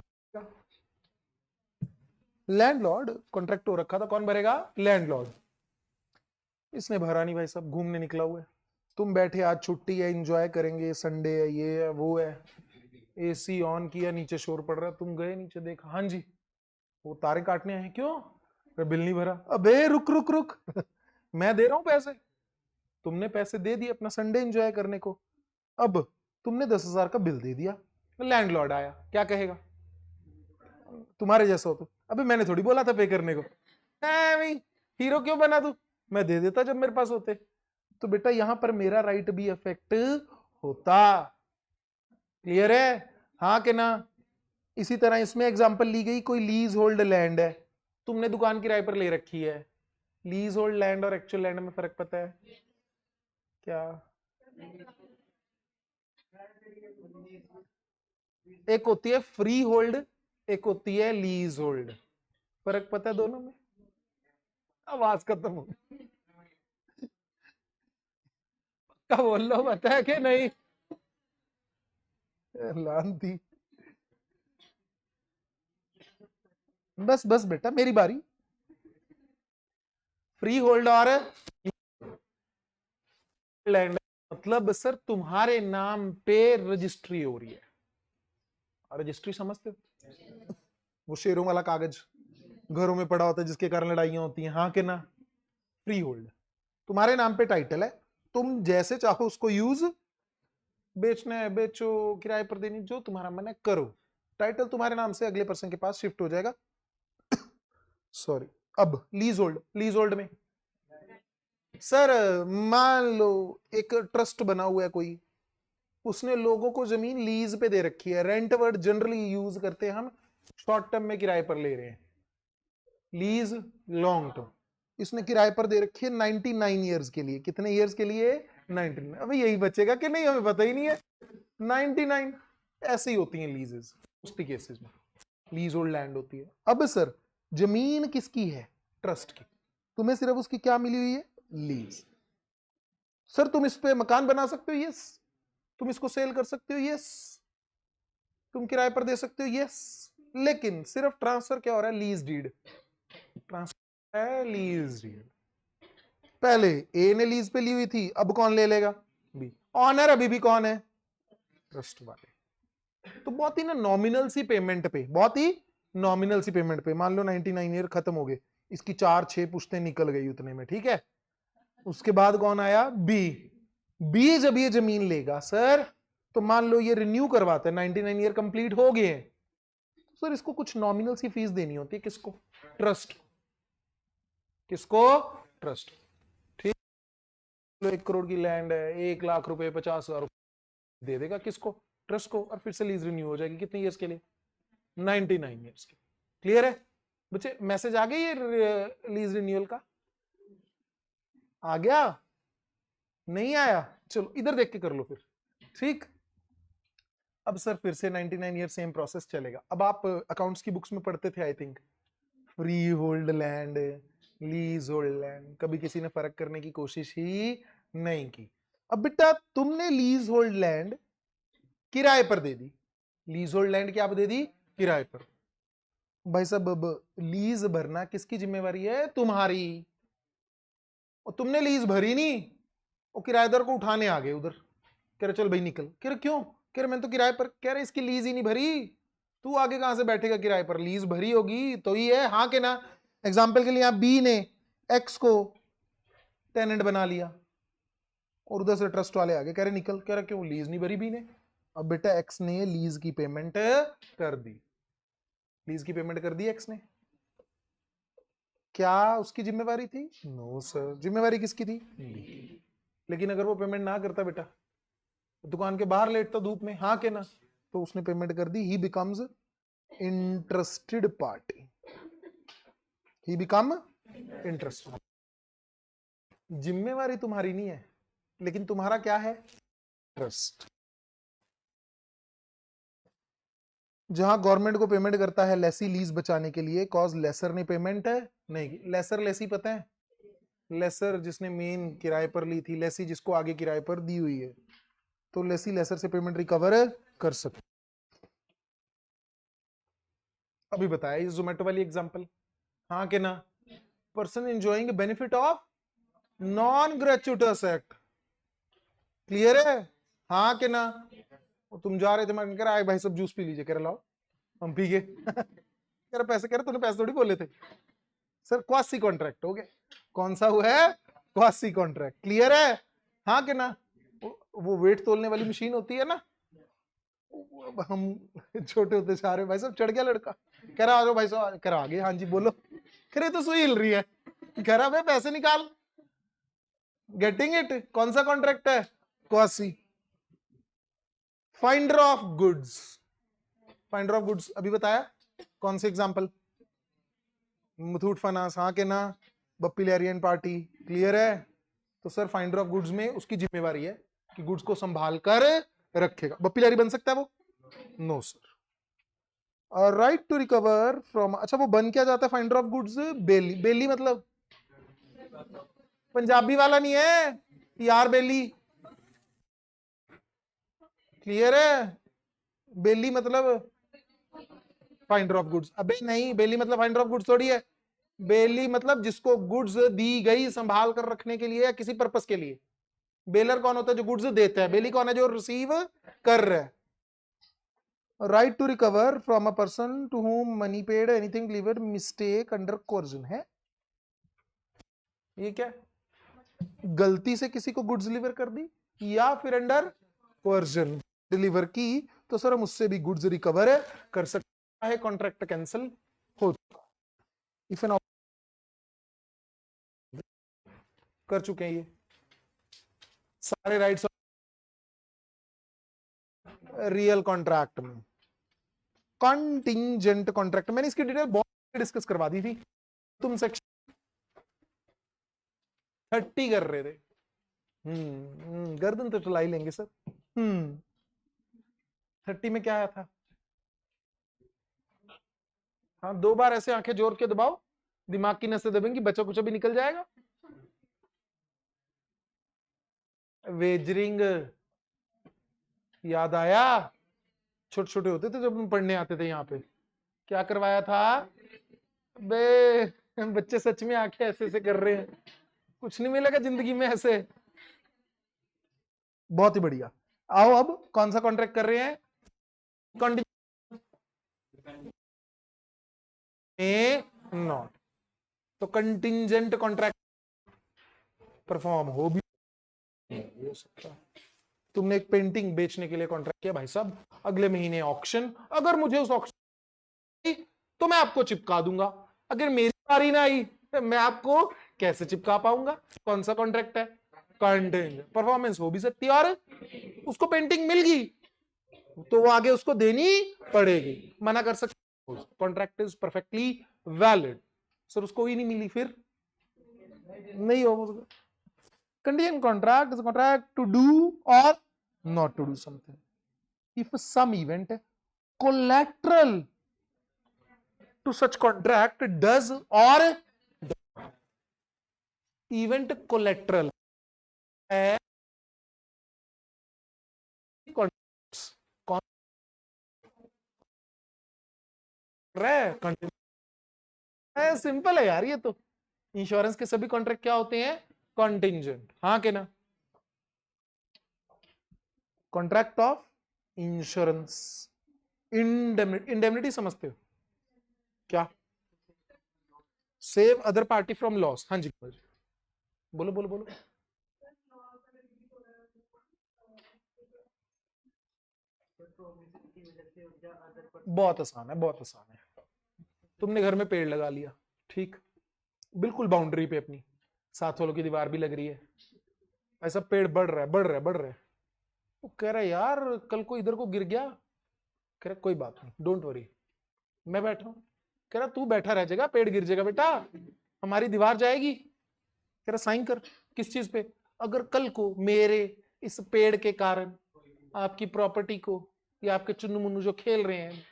लैंडलॉर्ड, कॉन्ट्रैक्ट हो रखा था, कौन भरेगा? लैंडलॉर्ड। इसने भरा नहीं भाई साहब, घूमने निकला हुआ है। तुम बैठे, आज छुट्टी है, एंजॉय करेंगे, संडे है, ये है वो है, एसी ऑन किया, नीचे शोर पड़ रहा है, तुम गए नीचे, देखा, हाँ जी वो तारे काटने आए हैं। क्यों? बिल नहीं भरा। अबे रुक रुक रुक मैं दे रहा हूं पैसे, तुमने पैसे दे दिए अपना संडे एंजॉय करने को, अब तुमने 10,000 का बिल दे दिया, लैंडलॉर्ड आया, क्या कहेगा? तुम्हारे जैसा हो तो, अबे मैंने थोड़ी बोला था पे करने को, भाई हीरो क्यों बना तू, मैं दे देता जब मेरे पास होते। तो बेटा यहां पर मेरा राइट भी अफेक्ट होता। क्लियर है? हाँ कि ना? इसी तरह इसमें एग्जांपल ली गई, कोई लीज होल्ड लैंड है, तुमने दुकान किराए पर ले रखी है। लीज होल्ड लैंड और एक्चुअल लैंड में फर्क पता है क्या? एक होती है फ्री होल्ड, एक होती है लीज होल्ड, फर्क पता है दोनों में? आवाज खत्म हो, क्या बोल लो, पता है कि नहीं? लानती। बस बस बेटा मेरी बारी। फ्री होल्ड और लैंड, मतलब सर तुम्हारे नाम पे रजिस्ट्री हो रही है। रजिस्ट्री समझते हो? वो शेरों वाला कागज घरों में पड़ा होता है जिसके कारण लड़ाइयां होती हैं, हाँ कि ना? फ्री होल्ड, तुम्हारे नाम पे टाइटल है, तुम जैसे चाहो उसको यूज, बेचना है बेचो, किराए पर देनी, जो तुम्हारा मन है करो, टाइटल तुम्हारे नाम से अगले पर्सन के पास शिफ्ट हो जाएगा। सॉरी। अब लीज होल्ड, लीज होल्ड में सर मान लो एक ट्रस्ट बना हुआ है कोई, उसने लोगों को जमीन लीज पे दे रखी है, रेंट वर्ड जनरली यूज करते हैं हम, शॉर्ट टर्म में किराए पर ले रहे हैं, लीज लॉन्ग टर्म। इसने किराए पर दे रखी है 99 ईयर्स के लिए। कितने ईयर्स के लिए? 99। अभी यही बचेगा कि नहीं हमें पता ही नहीं है। 99 ऐसे ही होती हैं लीजेस उसकी केसेस में, लीज होल्ड लैंड होती है। अब सर जमीन किसकी है? ट्रस्ट की। तुम्हें सिर्फ उसकी क्या मिली हुई है? लीज। सर तुम इस पे मकान बना सकते हो? यस। तुम इसको सेल कर सकते हो? यस। तुम किराए पर दे सकते हो? यस। लेकिन सिर्फ ट्रांसफर क्या हो रहा है? लीज डीड ट्रांसफर है, लीज डीड। पहले ए ने लीज पे ली हुई थी, अब कौन ले लेगा? बी। ऑनर अभी भी कौन है? ट्रस्ट वाले। तो बहुत ही ना नॉमिनल सी पेमेंट पे, बहुत ही नॉमिनल सी पेमेंट पे, मान लो 99 ईयर खत्म हो गए, इसकी 4-6 पुश्तें निकल गई उतने में, ठीक है। उसके बाद कौन आया? बी। बी जब ये जमीन लेगा सर, तो मान लो ये रिन्यू करवाता है, 99 ईयर कंप्लीट हो गए हैं, सर इसको कुछ नॉमिनल सी फीस देनी होती है, किसको? ट्रस्ट। किसको? ट्रस्ट। ठीक। 1 करोड़ की लैंड है, 1 लाख रुपए, 50,000 दे देगा किसको? ट्रस्ट को, और फिर से लीज रिन्यू हो जाएगी। कितने ईयर्स के लिए? 99 ईयर्स के। क्लियर है बच्चे? मैसेज आ गई है लीज रिन्यूअल का? आ गया? नहीं आया? चलो इधर देख के कर लो फिर। ठीक। अब सर फिर से 99 ईयर सेम प्रोसेस चलेगा। अब आप अकाउंट्स की बुक्स में पढ़ते थे I think, free hold land, lease hold land, कभी किसी ने फर्क करने की कोशिश ही नहीं की। अब बेटा तुमने लीज होल्ड लैंड किराए पर दे दी, लीज होल्ड लैंड क्या दे दी? किराए पर। भाई साहब अब लीज भरना किसकी जिम्मेवारी है? तुम्हारी। और तुमने लीज भरी नहीं, वो किराएदार को उठाने आ गए उधर, कह रहे चल भाई निकल। कह रहे क्यों? कह रहे मैंने तो किराए पर। कह रहे इसकी लीज ही नहीं भरी, तू आगे कहां से बैठेगा किराए पर? लीज भरी होगी तो ही है, हाँ के ना? एग्जाम्पल के लिए आप बी ने एक्स को टेनेंट बना लिया, और उधर से ट्रस्ट वाले आगे कह रहे निकल। कह रहे क्यों? लीज नहीं भरी बी ने। अब बेटा एक्स ने लीज की पेमेंट कर दी, लीज की पेमेंट कर दी एक्स ने, क्या उसकी जिम्मेवारी थी? No sir. जिम्मेवारी किसकी थी? बी। लेकिन अगर वो पेमेंट ना करता बेटा, दुकान के बाहर लेटता धूप में, हाँ के ना, तो उसने पेमेंट कर दी, he becomes interested party, he become interested. जिम्मेवारी तुम्हारी नहीं है, लेकिन तुम्हारा क्या है, इंटरेस्ट। जहां गवर्नमेंट को पेमेंट करता है लेसी लीज बचाने के लिए, कॉज लेसर ने पेमेंट है नहीं की। लेसर लेसी पता है, लेसर जिसने मेन किराए पर ली थी, लेसी जिसको आगे किराए पर दी हुई है, तो लेसी लेसर से पेमेंट रिकवर कर सकते। अभी बताया ये जोमेटो वाली एग्जांपल, हाँ के ना, person enjoying benefit of non gratuitous act, clear है, हाँ के ना। तुम जा रहे थे, मैं कह रहा भाई सब जूस पी लीजिए, कह रहा लाओ हम पी गए कह रहा पैसे, कह रहा तूने पैसे थोड़ी बोले थे सर, क्वासी कॉन्ट्रैक्ट हो गया। कौन सा हुआ है, क्वासी कॉन्ट्रैक्ट, क्लियर है, हाँ के ना। वो वेट तोलने वाली मशीन होती है ना, हम छोटे होते जा रहे भाई साहब, चढ़ गया लड़का, कह रहा आ जाओ भाई साहब, कह रहा आगे, हाँ जी बोलो, कह रहे तो सुई हिल रही है, कह रहा भाई पैसे निकाल, गेटिंग इट, कौन सा कॉन्ट्रैक्ट है, quasi. Finder of goods, finder of goods अभी बताया, कौन से एग्जांपल, मुथूट फाइनेंस, हाँ के ना, बप्पी लहरियन पार्टी, क्लियर है। तो सर फाइंडर ऑफ गुड्स में उसकी जिम्मेवारी है कि गुड्स को संभाल कर रखेगा। बप्पी लहरी बन सकता है वो, no sir. Right to recover from, अच्छा वो बन क्या जाता है finder of goods, bailee, bailee मतलब पंजाबी वाला नहीं है यार, बेली, क्लियर है, बेली मतलब फाइंडर ऑफ गुड्स, अबे नहीं, बेली मतलब फाइंडर ऑफ गुड्स थोड़ी है, बेली मतलब जिसको गुड्स दी गई संभाल कर रखने के लिए या किसी पर्पस के लिए। बेलर कौन होता है, जो गुड्स देता है, बेली कौन है, जो रिसीव कर रहा है। Right to recover from a person to whom money paid anything delivered mistake under coercion है, ये क्या, गलती से किसी को गुड्स डिलीवर कर दी या फिर अंडर कोर्जन डिलीवर की, तो सर हम उससे भी गुड्स रिकवर कर सकते हैं, कॉन्ट्रैक्ट कैंसिल हो। इफ एन, कर चुके हैं ये सारे राइट्स रियल कॉन्ट्रैक्ट में। कंटिंजेंट कॉन्ट्रैक्ट मैंने इसकी डिटेल बहुत डिस्कस करवा दी थी, तुम सेक्शन 30 कर रहे थे। गर्दन तो चला ही लेंगे सर। 30 में क्या आया था, हाँ 2 बार ऐसे आंखें जोर के दबाओ, दिमाग की नसें दबेंगी, बच्चा कुछ भी निकल जाएगा। वेजरिंग याद आया, छोटे छोटे होते थे जब हम पढ़ने आते थे यहाँ पे, क्या करवाया था बे, बच्चे सच में आंखें ऐसे ऐसे कर रहे हैं, कुछ नहीं मिलेगा जिंदगी में ऐसे। बहुत ही बढ़िया। आओ अब कौन सा कॉन्ट्रैक्ट कर रहे हैं, नॉट, तो कंटिंजेंट कॉन्ट्रैक्ट परफॉर्म हो भी हो सकता है। तुमने एक पेंटिंग बेचने के लिए कॉन्ट्रैक्ट किया, भाई साहब अगले महीने ऑक्शन, अगर मुझे उस ऑक्शन तो मैं आपको चिपका दूंगा, अगर मेरी बारी ना आई तो मैं आपको कैसे चिपका पाऊंगा। कौन सा कॉन्ट्रैक्ट है, कंटिंजेंट, परफॉर्मेंस हो भी सकती है, और उसको पेंटिंग मिल गई तो वो आगे उसको देनी पड़ेगी, मना कर सकते, contract is perfectly valid. Sir उसको ही नहीं मिली फिर नहीं हो, condition contract is a contract to do or not to do something. If some event collateral to such contract does or event collateral है सिंपल है यार, ये तो इंश्योरेंस के सभी कॉन्ट्रैक्ट क्या होते हैं, कॉन्टिंजेंट, हाँ के ना। कॉन्ट्रैक्ट ऑफ इंश्योरेंस, इंडेमनिटी समझते हो क्या, save other party from loss, हाँ जी बोलो बोलो बोलो। बहुत आसान है, बहुत आसान है, तुमने घर में पेड़ लगा लिया, ठीक, बिल्कुल बाउंड्री पे अपनी, 7 वालों की दीवार भी लग रही है, ऐसा पेड़ बढ़ रहा है बढ़ रहा है बढ़ रहा है। वो कह रहा है यार कल को इधर को गिर गया, कह रहा कोई बात नहीं डोंट वरी, मैं बैठा हूं। कह रहा तू बैठा रह जाएगा, पेड़ गिर जाएगा बेटा, हमारी दीवार जाएगी। कह रहा साइन कर, किस चीज पे? अगर कल को मेरे इस पेड़ के कारण आपकी प्रॉपर्टी को या आपके चुन्नू मुन्नू जो खेल रहे हैं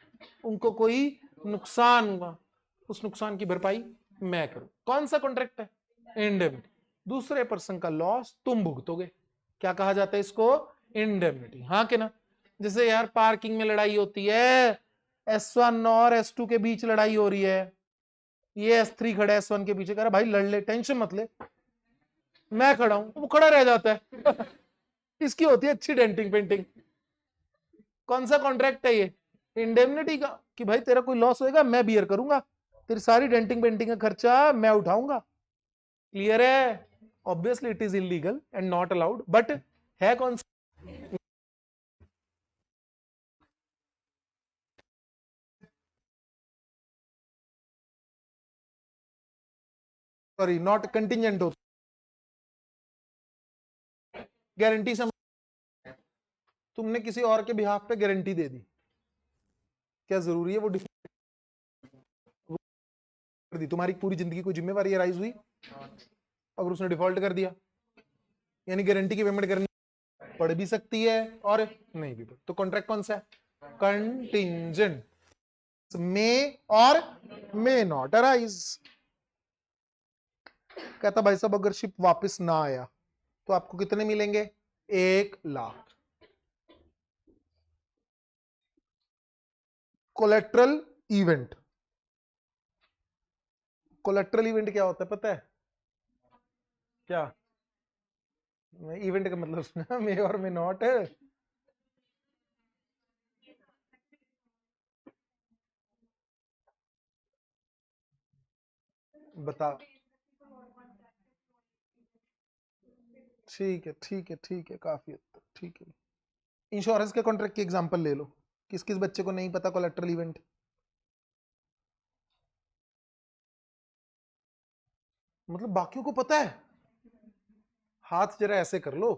उनको कोई नुकसान हुआ, उस नुकसान की भरपाई मैं करूं। कौन सा कॉन्ट्रैक्ट है? इंडेमनिटी। दूसरे पर्सन का लॉस तुम भुगतोगे, क्या कहा जाता है इसको? इंडेमनिटी। हाँ के ना? जैसे यार पार्किंग में लड़ाई होती है, S1 और S2 के बीच लड़ाई हो रही है, ये S3 खड़ा है S1 के पीछे, कह रहा भाई लड़ ले, टेंशन मत ले, मैं खड़ा हूं, वो खड़ा रह जाता है। इसकी होती है अच्छी डेंटिंग पेंटिंग। कौन सा कॉन्ट्रैक्ट है ये? इंडेमनिटी का, कि भाई तेरा कोई लॉस होएगा मैं बियर करूंगा, तेरी सारी डेंटिंग पेंटिंग का खर्चा मैं उठाऊंगा। क्लियर है? Obviously it is illegal and not allowed, but है कौन सा? सॉरी नॉट कंटिजेंट हो, गारंटी से तुमने किसी और के बिहाफ पे गारंटी दे दी, क्या जरूरी है वो डिफॉल्ट कर दी? तुम्हारी पूरी जिंदगी कोई जिम्मेवारी अराइज हुई, अगर उसने डिफॉल्ट कर दिया, यानी गारंटी की पेमेंट करनी पड़ भी सकती है और नहीं भी। तो कॉन्ट्रैक्ट कौन सा है? कंटिजेंट, मे और मे नॉट अराइज। कहता भाई साहब अगर शिप वापस ना आया तो आपको कितने मिलेंगे? 1,00,000। कोलेट्रल इवेंट, कोलेट्रल इवेंट क्या होता है पता है? क्या इवेंट का मतलब सुना? मे और मे नॉट। बता, ठीक है ठीक है ठीक है, काफी हद तक ठीक है। इंश्योरेंस के कॉन्ट्रैक्ट की एग्जांपल ले लो, किस किस बच्चे को नहीं पता कोलेट्रल इवेंट? मतलब बाकियों को पता है? हाथ जरा ऐसे कर लो,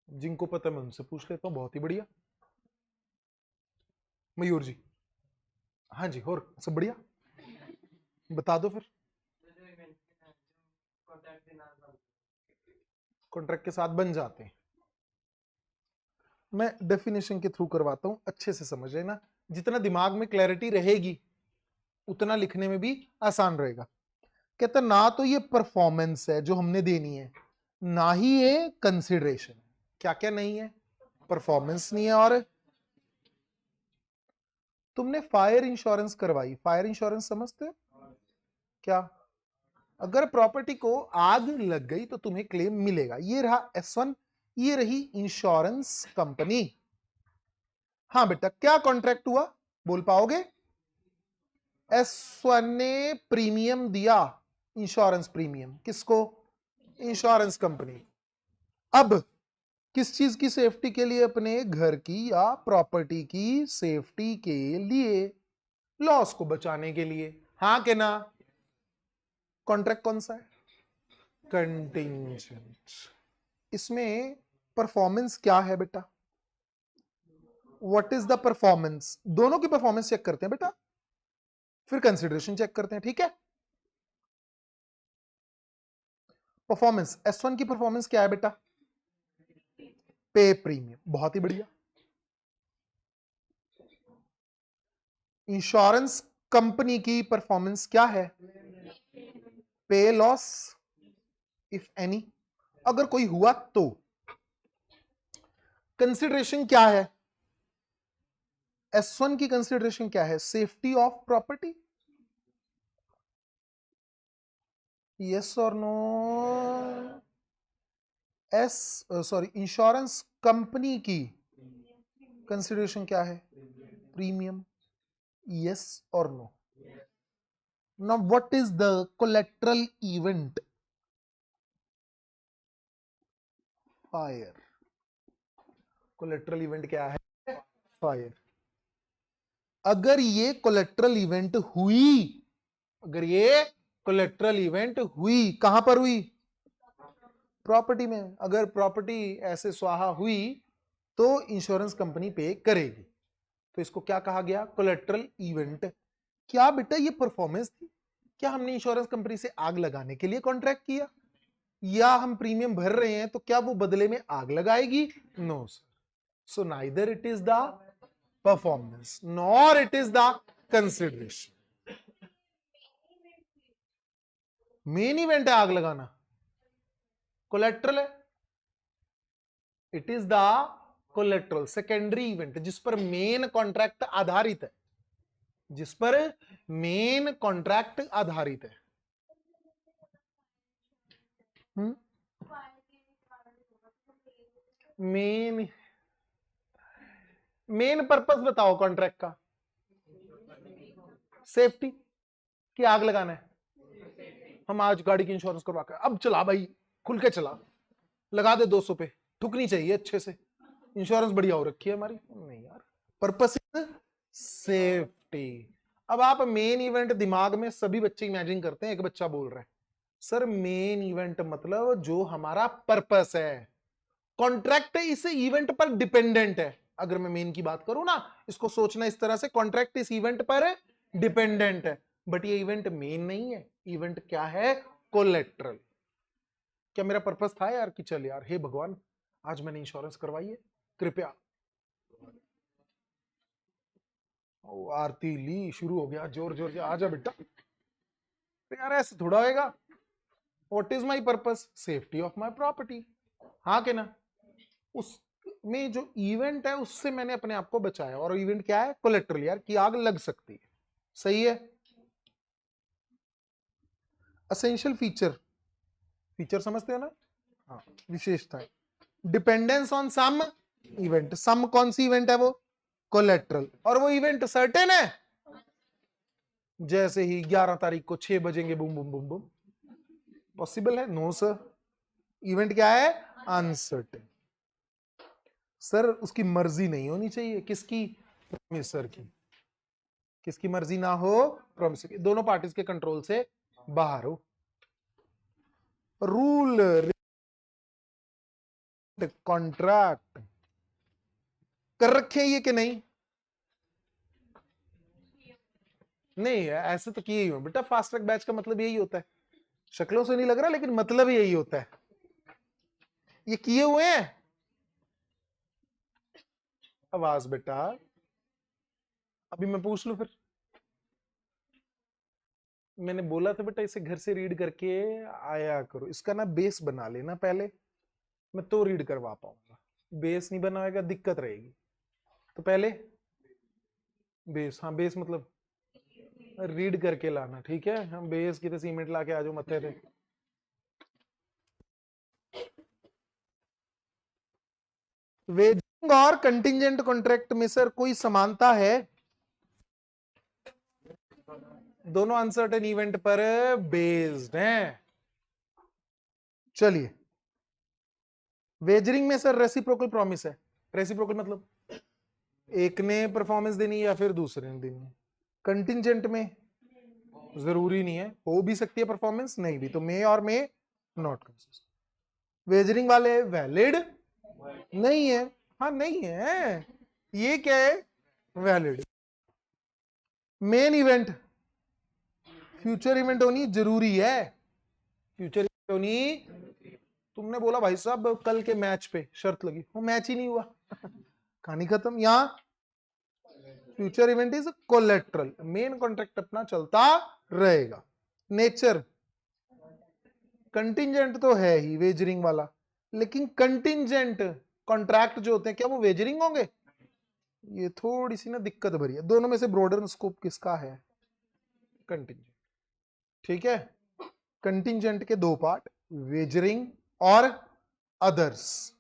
जिनको पता मैं उनसे पूछ लेता हूँ। बहुत ही बढ़िया, मयूर जी। हाँ जी, और सब बढ़िया, बता दो फिर। कॉन्ट्रैक्ट के साथ बन जाते हैं। मैं डेफिनेशन के थ्रू करवाता हूं, अच्छे से समझ लेना, जितना दिमाग में क्लैरिटी रहेगी उतना लिखने में भी आसान रहेगा। कहता ना तो ये परफॉर्मेंस है जो हमने देनी है, ना ही ये कंसिडरेशन। क्या क्या नहीं है? परफॉर्मेंस नहीं है, और तुमने फायर इंश्योरेंस करवाई, फायर इंश्योरेंस समझते हो क्या? अगर प्रॉपर्टी को आग लग गई तो तुम्हें क्लेम मिलेगा। ये रहा S1, ये रही इंश्योरेंस कंपनी। हाँ बेटा, क्या कॉन्ट्रैक्ट हुआ बोल पाओगे? S1 ने प्रीमियम दिया, इंश्योरेंस प्रीमियम, किसको? Insurance company. अब किस चीज की सेफ्टी के लिए? अपने घर की या प्रॉपर्टी की सेफ्टी के लिए, लॉस को बचाने के लिए। हाँ के ना? कॉन्ट्रैक्ट कौन सा है? कंटिंजेंट। इसमें परफॉर्मेंस क्या है बेटा? What is the performance? दोनों की परफॉर्मेंस चेक करते हैं बेटा, फिर कंसिडरेशन चेक करते हैं, ठीक है? परफॉर्मेंस, S1 की परफॉर्मेंस क्या है बेटा? पे प्रीमियम, बहुत ही बढ़िया। इंश्योरेंस कंपनी की परफॉर्मेंस क्या है? पे लॉस इफ एनी, अगर कोई हुआ तो। कंसिडरेशन क्या है? S1 की कंसिडरेशन क्या है? सेफ्टी ऑफ प्रॉपर्टी, यस और नो? सॉरी, इंश्योरेंस कंपनी की कंसिडरेशन क्या है? प्रीमियम, यस और no? Now what is the collateral event? Fire. Collateral event क्या है? फायर। अगर ये कोलेट्रल इवेंट हुई, अगर ये कोलेट्रल इवेंट हुई, कहां पर हुई? प्रॉपर्टी में। अगर प्रॉपर्टी ऐसे स्वाहा हुई तो इंश्योरेंस कंपनी पे करेगी। तो इसको क्या कहा गया? Collateral event. क्या बेटा ये परफॉर्मेंस थी? क्या हमने इंश्योरेंस कंपनी से आग लगाने के लिए कॉन्ट्रैक्ट किया, या हम प्रीमियम भर रहे हैं तो क्या वो बदले में आग लगाएगी? No sir. So neither it is the performance nor it is the consideration. Main event है आग लगाना, कोलेट्रल है। It is the collateral secondary event जिस पर मेन कॉन्ट्रैक्ट आधारित है, जिस पर मेन कॉन्ट्रैक्ट आधारित है। मेन मेन पर्पस बताओ कॉन्ट्रैक्ट का। सेफ्टी की आग लगाना है। हम आज गाड़ी की इंश्योरेंस करवा कर, अब चला भाई, खुल के चला, लगा दे 200 पे, ठुकनी चाहिए अच्छे से, इंश्योरेंस बढ़िया हो रखी है हमारी। नहीं यार, पर्पस इज सेफ्टी। अब आप मेन इवेंट दिमाग में सभी बच्चे इमेजिन करते हैं। एक बच्चा बोल रहा है सर मेन इवेंट मतलब जो हमारा पर्पस है, कॉन्ट्रैक्ट इस इवेंट पर डिपेंडेंट है। अगर मैं मेन की बात करूं ना, इसको सोचना इस तरह से, कॉन्ट्रैक्ट इस इवेंट पर डिपेंडेंट है, बट ये इवेंट मेन नहीं है। इवेंट क्या है? कोलेट्रल। क्या मेरा पर्पस था यार कि चल यार, हे भगवान आज मैंने इंश्योरेंस करवाई है, कृपया। आरती ली, शुरू हो गया जोर जोर से, आजा बेटा। तो यार ऐसे थोड़ा होएगा। What is my purpose? Safety of my property. हाँ के ना? उस में जो इवेंट है उससे मैंने अपने आप को बचाया, और इवेंट क्या है? कोलेट्रल यार, की आग लग सकती है। सही है। असेंशियल फीचर, फीचर समझते हो ना? हाँ, विशेषताएं। Dependence on some event. Some कौन सी इवेंट है? वो कोलेट्रल। और वो इवेंट सर्टेन है, जैसे ही 11 तारीख को 6 बजेंगे boom boom boom boom, possible है? No sir. इवेंट क्या है? अनसर्टेन। सर उसकी मर्जी नहीं होनी चाहिए। किसकी? प्रोमिसर की। किसकी मर्जी ना हो? प्रोमिसर की। दोनों पार्टीज के कंट्रोल से बाहर हो। रूल कॉन्ट्रैक्ट कर रखे ये कि नहीं? नहीं ऐसे तो किए ही हो बेटा। फास्ट ट्रैक बैच का मतलब यही होता है। शक्लों से नहीं लग रहा, लेकिन मतलब यही होता है। ये किए हुए हैं। आवाज बेटा, अभी मैं पूछ लू फिर। मैंने बोला था बेटा इसे घर से रीड करके आया करो। इसका ना बेस बना लेना पहले, मैं तो रीड करवा पाऊंगा। बेस नहीं बनाएगा दिक्कत रहेगी। तो पहले बेस, हाँ बेस मतलब रीड करके लाना, ठीक है? हम बेस की तो सीमेंट लाके आ जाओ मत्थे थे। वेजिंग और कंटिंजेंट कॉन्ट्रैक्ट में सर कोई समानता है? दोनों अनसर्टेन इवेंट पर बेस्ड हैं। चलिए, वेजरिंग में सर रेसिप्रोकल प्रॉमिस है। रेसिप्रोकल मतलब एक ने परफॉर्मेंस देनी या फिर दूसरे ने देनी है। कंटिंजेंट में जरूरी नहीं है, हो भी सकती है परफॉर्मेंस, नहीं भी, तो मे और मे नॉट कंसिस्ट। वेजरिंग वाले वैलिड नहीं है। हाँ नहीं है, ये क्या है? Valid. Main event, future event होनी जरूरी है। फ्यूचर इवेंट होनी। तुमने बोला भाई साहब कल के मैच पे शर्त लगी, वो मैच ही नहीं हुआ, कहानी खत्म। यहां future event is collateral, main contract अपना चलता रहेगा। नेचर, कंटिंजेंट तो है ही वेजरिंग वाला, लेकिन कंटिंजेंट कॉन्ट्रैक्ट जो होते हैं क्या वो वेजरिंग होंगे? ये थोड़ी सी ना दिक्कत भरी है। दोनों में से ब्रॉडर स्कोप किसका है? कंटिंजेंट। ठीक है, कंटिंजेंट के दो पार्ट, वेजरिंग और अदर्स।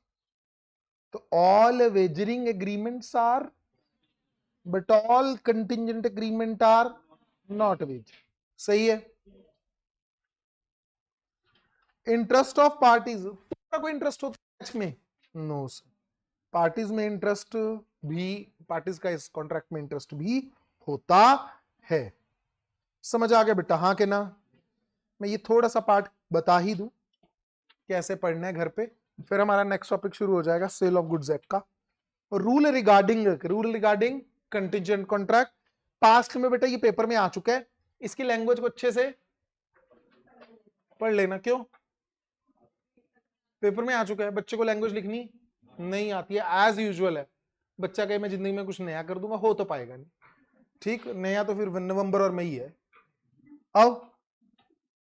तो all wagering agreements are, but all contingent agreement are not wager. सही है। इंटरेस्ट ऑफ पार्टीज, कोई इंटरेस्ट होता है में? No sir. पार्टीज में इंटरेस्ट भी, पार्टीज का इस कॉन्ट्रैक्ट में इंटरेस्ट भी होता है। समझ आ गया बेटा? हाँ के ना? मैं ये थोड़ा सा पार्ट बता ही दूं। कैसे पढ़ना है घर पे, फिर हमारा नेक्स्ट टॉपिक शुरू हो जाएगा सेल ऑफ गुड्स एक्ट का। Rule regarding contingent contract, past में बेटा ये पेपर में आ चुका है, इसकी लैंग्वेज को अच्छे से पढ़ लेना। क्यों? पेपर में आ चुका है, बच्चे को लैंग्वेज लिखनी नहीं आती है, एज यूजुअल है। बच्चा कहे मैं जिंदगी में कुछ नया कर दूंगा, हो तो पाएगा नहीं, ठीक, नया तो फिर नवंबर और मई है। अब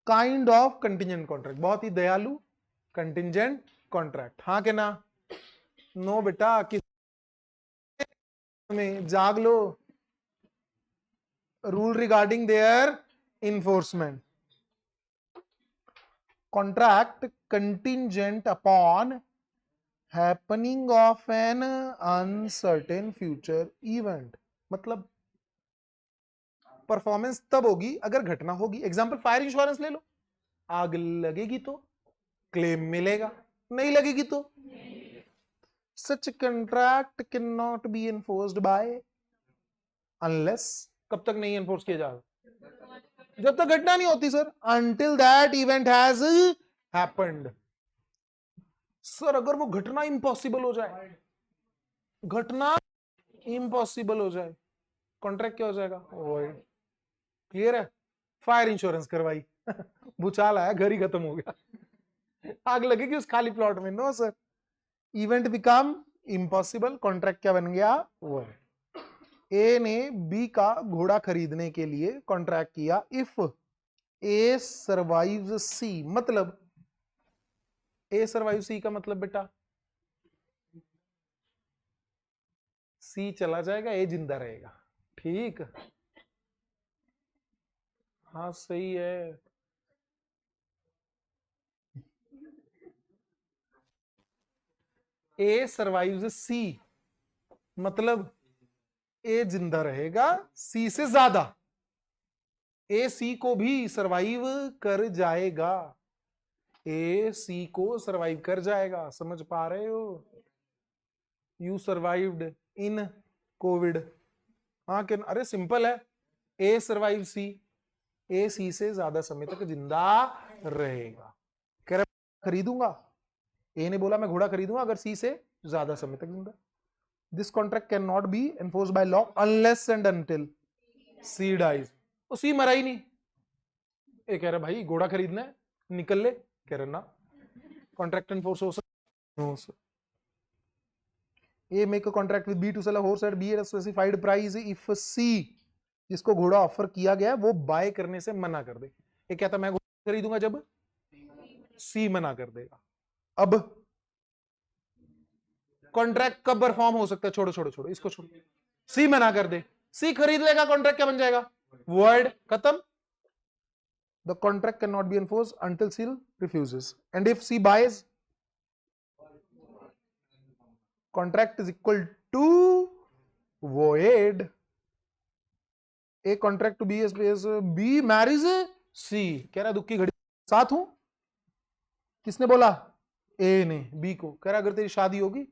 काइंड ऑफ कंटिजेंट कॉन्ट्रैक्ट, बहुत ही दयालु कंटिजेंट कॉन्ट्रैक्ट, हाँ के ना? नो बेटा, किस में जाग लो। Rule regarding their enforcement, contract contingent upon happening of an uncertain future event, मतलब परफॉर्मेंस तब होगी अगर घटना होगी। एग्जांपल फायर इंश्योरेंस ले लो, आग लगेगी तो क्लेम मिलेगा, नहीं लगेगी तो such contract can not be enforced by unless, कब तक नहीं एनफोर्स किया जाएगा? जब तक घटना नहीं होती sir, until that event has happened. Sir अगर वो घटना इम्पॉसिबल हो जाए, घटना इम्पॉसिबल हो जाए, कॉन्ट्रैक्ट क्या हो जाएगा? वॉइड। क्लियर है? फायर इंश्योरेंस करवाई भूचाल आया, घर ही खत्म हो गया, आग लगेगी उस खाली प्लॉट में? No sir, event become impossible, contract क्या बन गया? वो है। ए ने बी का घोड़ा खरीदने के लिए कॉन्ट्रैक्ट किया, इफ ए सर्वाइव्स सी, मतलब ए सर्वाइव सी का मतलब बेटा सी चला जाएगा, ए जिंदा रहेगा, ठीक? हाँ सही है। ए सर्वाइव्स सी मतलब ए जिंदा रहेगा सी से ज्यादा, ए सी को भी सरवाइव कर जाएगा, ए सी को सरवाइव कर जाएगा, समझ पा रहे हो? यू सर्वाइव्ड इन कोविड, हाँ कि अरे सिंपल है, ए सर्वाइव सी, ए सी से ज्यादा समय तक जिंदा रहेगा। कह रहा खरीदूंगा, ए ने बोला मैं घोड़ा खरीदूंगा अगर सी से ज्यादा समय तक जिंदा। This contract can not be enforced by law unless and until C dies. तो सी मरा ही नहीं, ये कह रहा भाई घोड़ा खरीदना है, निकल ले, कह रहा ना, कॉन्ट्रैक्ट एनफोर्स हो सकता? No sir. A make a contract with B to sell a horse at B at a specified price if C, जिसको घोड़ा ऑफर किया गया है वो बाय करने से मना कर दे। ये कहता मैं घोड़ा खरीदूंगा जब सी मना कर देगा। अब कॉन्ट्रैक्ट कब परफॉर्म हो सकता है? छोड़ो छोड़ो छोड़ो इसको, छोड़ो, सी मना कर दे, सी खरीद लेगा, कॉन्ट्रैक्ट क्या बन जाएगा? वर्ड खत्म। The contract cannot be enforced until C refuses. And if C buys, contract is equal to void. A contract to B is B marries C. कह रहा दुख की घड़ी साथ हूं, किसने बोला? ए ने बी को, कह रहा अगर तेरी शादी होगी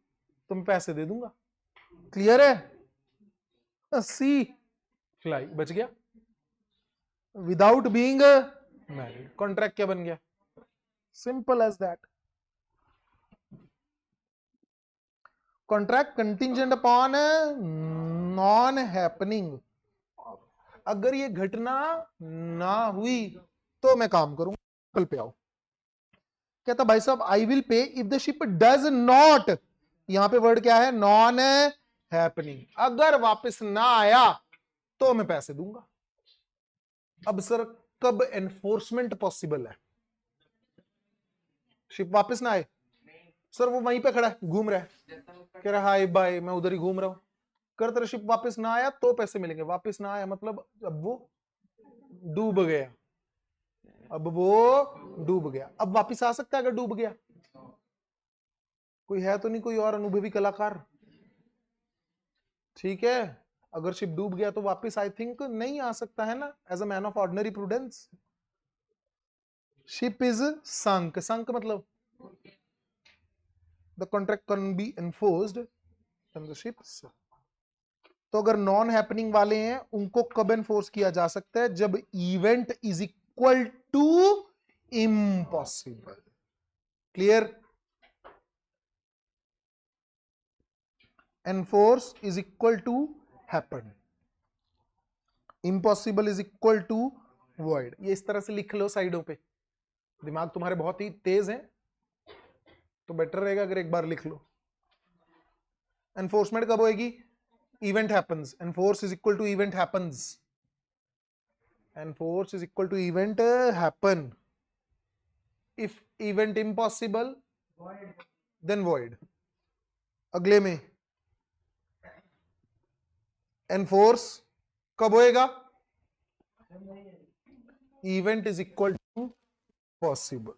तो मैं पैसे दे दूंगा। क्लियर है? सी फ्लाई बच गया विदाउट बीइंग मैरिड। कॉन्ट्रैक्ट क्या बन गया? Simple as that. Contract contingent upon non happening, अगर ये घटना ना हुई तो मैं काम करूंगा, कल पे आओ। कहता भाई साहब I will pay if the ship does not, यहां पे वर्ड क्या है? नॉन हैपनिंग, अगर वापस ना आया तो मैं पैसे दूंगा। अब सर कब एनफोर्समेंट पॉसिबल है? शिप वापस ना आए, सर वो वहीं पे खड़ा है, घूम रहा है, कह रहा हाय बाय मैं उधर ही घूम रहा हूं, कर तेरा शिप वापस ना आया तो पैसे मिलेंगे, वापस ना आया मतलब अब वो डूब गया, अब वो डूब गया। अब वापस आ सकता है अगर डूब गया? कोई है तो नहीं कोई और अनुभवी कलाकार? ठीक है, अगर शिप डूब गया तो वापस आई थिंक नहीं आ सकता है ना, as a man of ordinary prudence. Ship is sunk, sunk मतलब the contract can be enforced when the ship. तो अगर नॉन हैपनिंग वाले हैं उनको कब एनफोर्स किया जा सकता है? जब event is equal to impossible. Clear? Enforce is equal to happen, impossible is equal to void. ये इस तरह से लिख लो साइडों पे, दिमाग तुम्हारे बहुत ही तेज है तो बेटर रहेगा अगर एक बार लिख लो। एनफोर्समेंट कब होएगी? Event happens, enforce is equal to event happens, enforce is equal to event happen. If event impossible then void. अगले में एनफोर्स कब होएगा? Event is equal to possible.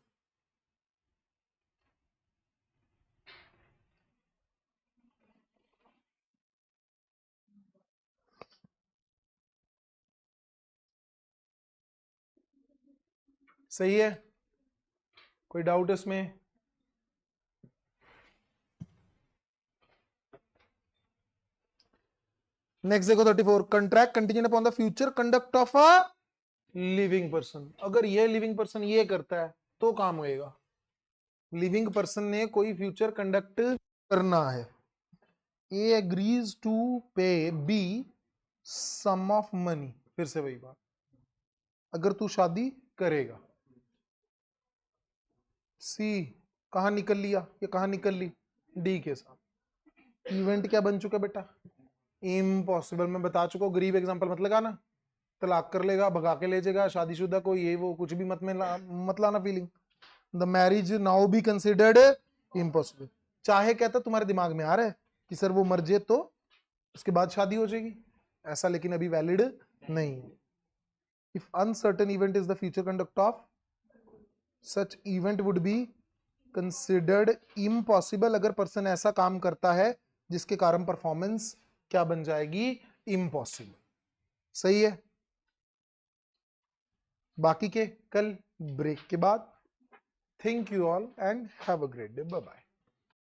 सही है? कोई डाउट इसमें? नेक्स्ट देखो 34, contract continued upon the future conduct of a living person. अगर ये लिविंग पर्सन ये करता है तो काम होएगा। लिविंग पर्सन ने कोई फ्यूचर कंडक्ट करना है। ए एग्रीज टू पे बी सम ऑफ मनी, फिर से वही बात, अगर तू शादी करेगा। सी कहां निकल लिया, ये कहां निकल ली? डी के साथ। इवेंट क्या बन चुका बेटा? इम्पॉसिबल। मैं बता चुका हूं, गरीब एग्जांपल मत लगाना, तलाक कर लेगा, भगा के ले जाएगा, शादीशुदा को ये वो कुछ भी मत लाना feeling. The marriage now be considered impossible. चाहे कहता तुम्हारे दिमाग में आ रहा है कि सर वो मर जाए तो उसके बाद शादी हो जाएगी, ऐसा लेकिन अभी वैलिड नहीं है। If uncertain event is the future conduct of such event would be considered impossible. अगर पर्सन ऐसा काम करता है जिसके कारण परफॉर्मेंस क्या बन जाएगी? इम्पॉसिबल। सही है? बाकी के कल ब्रेक के बाद। Thank you all and have a great day. Bye bye.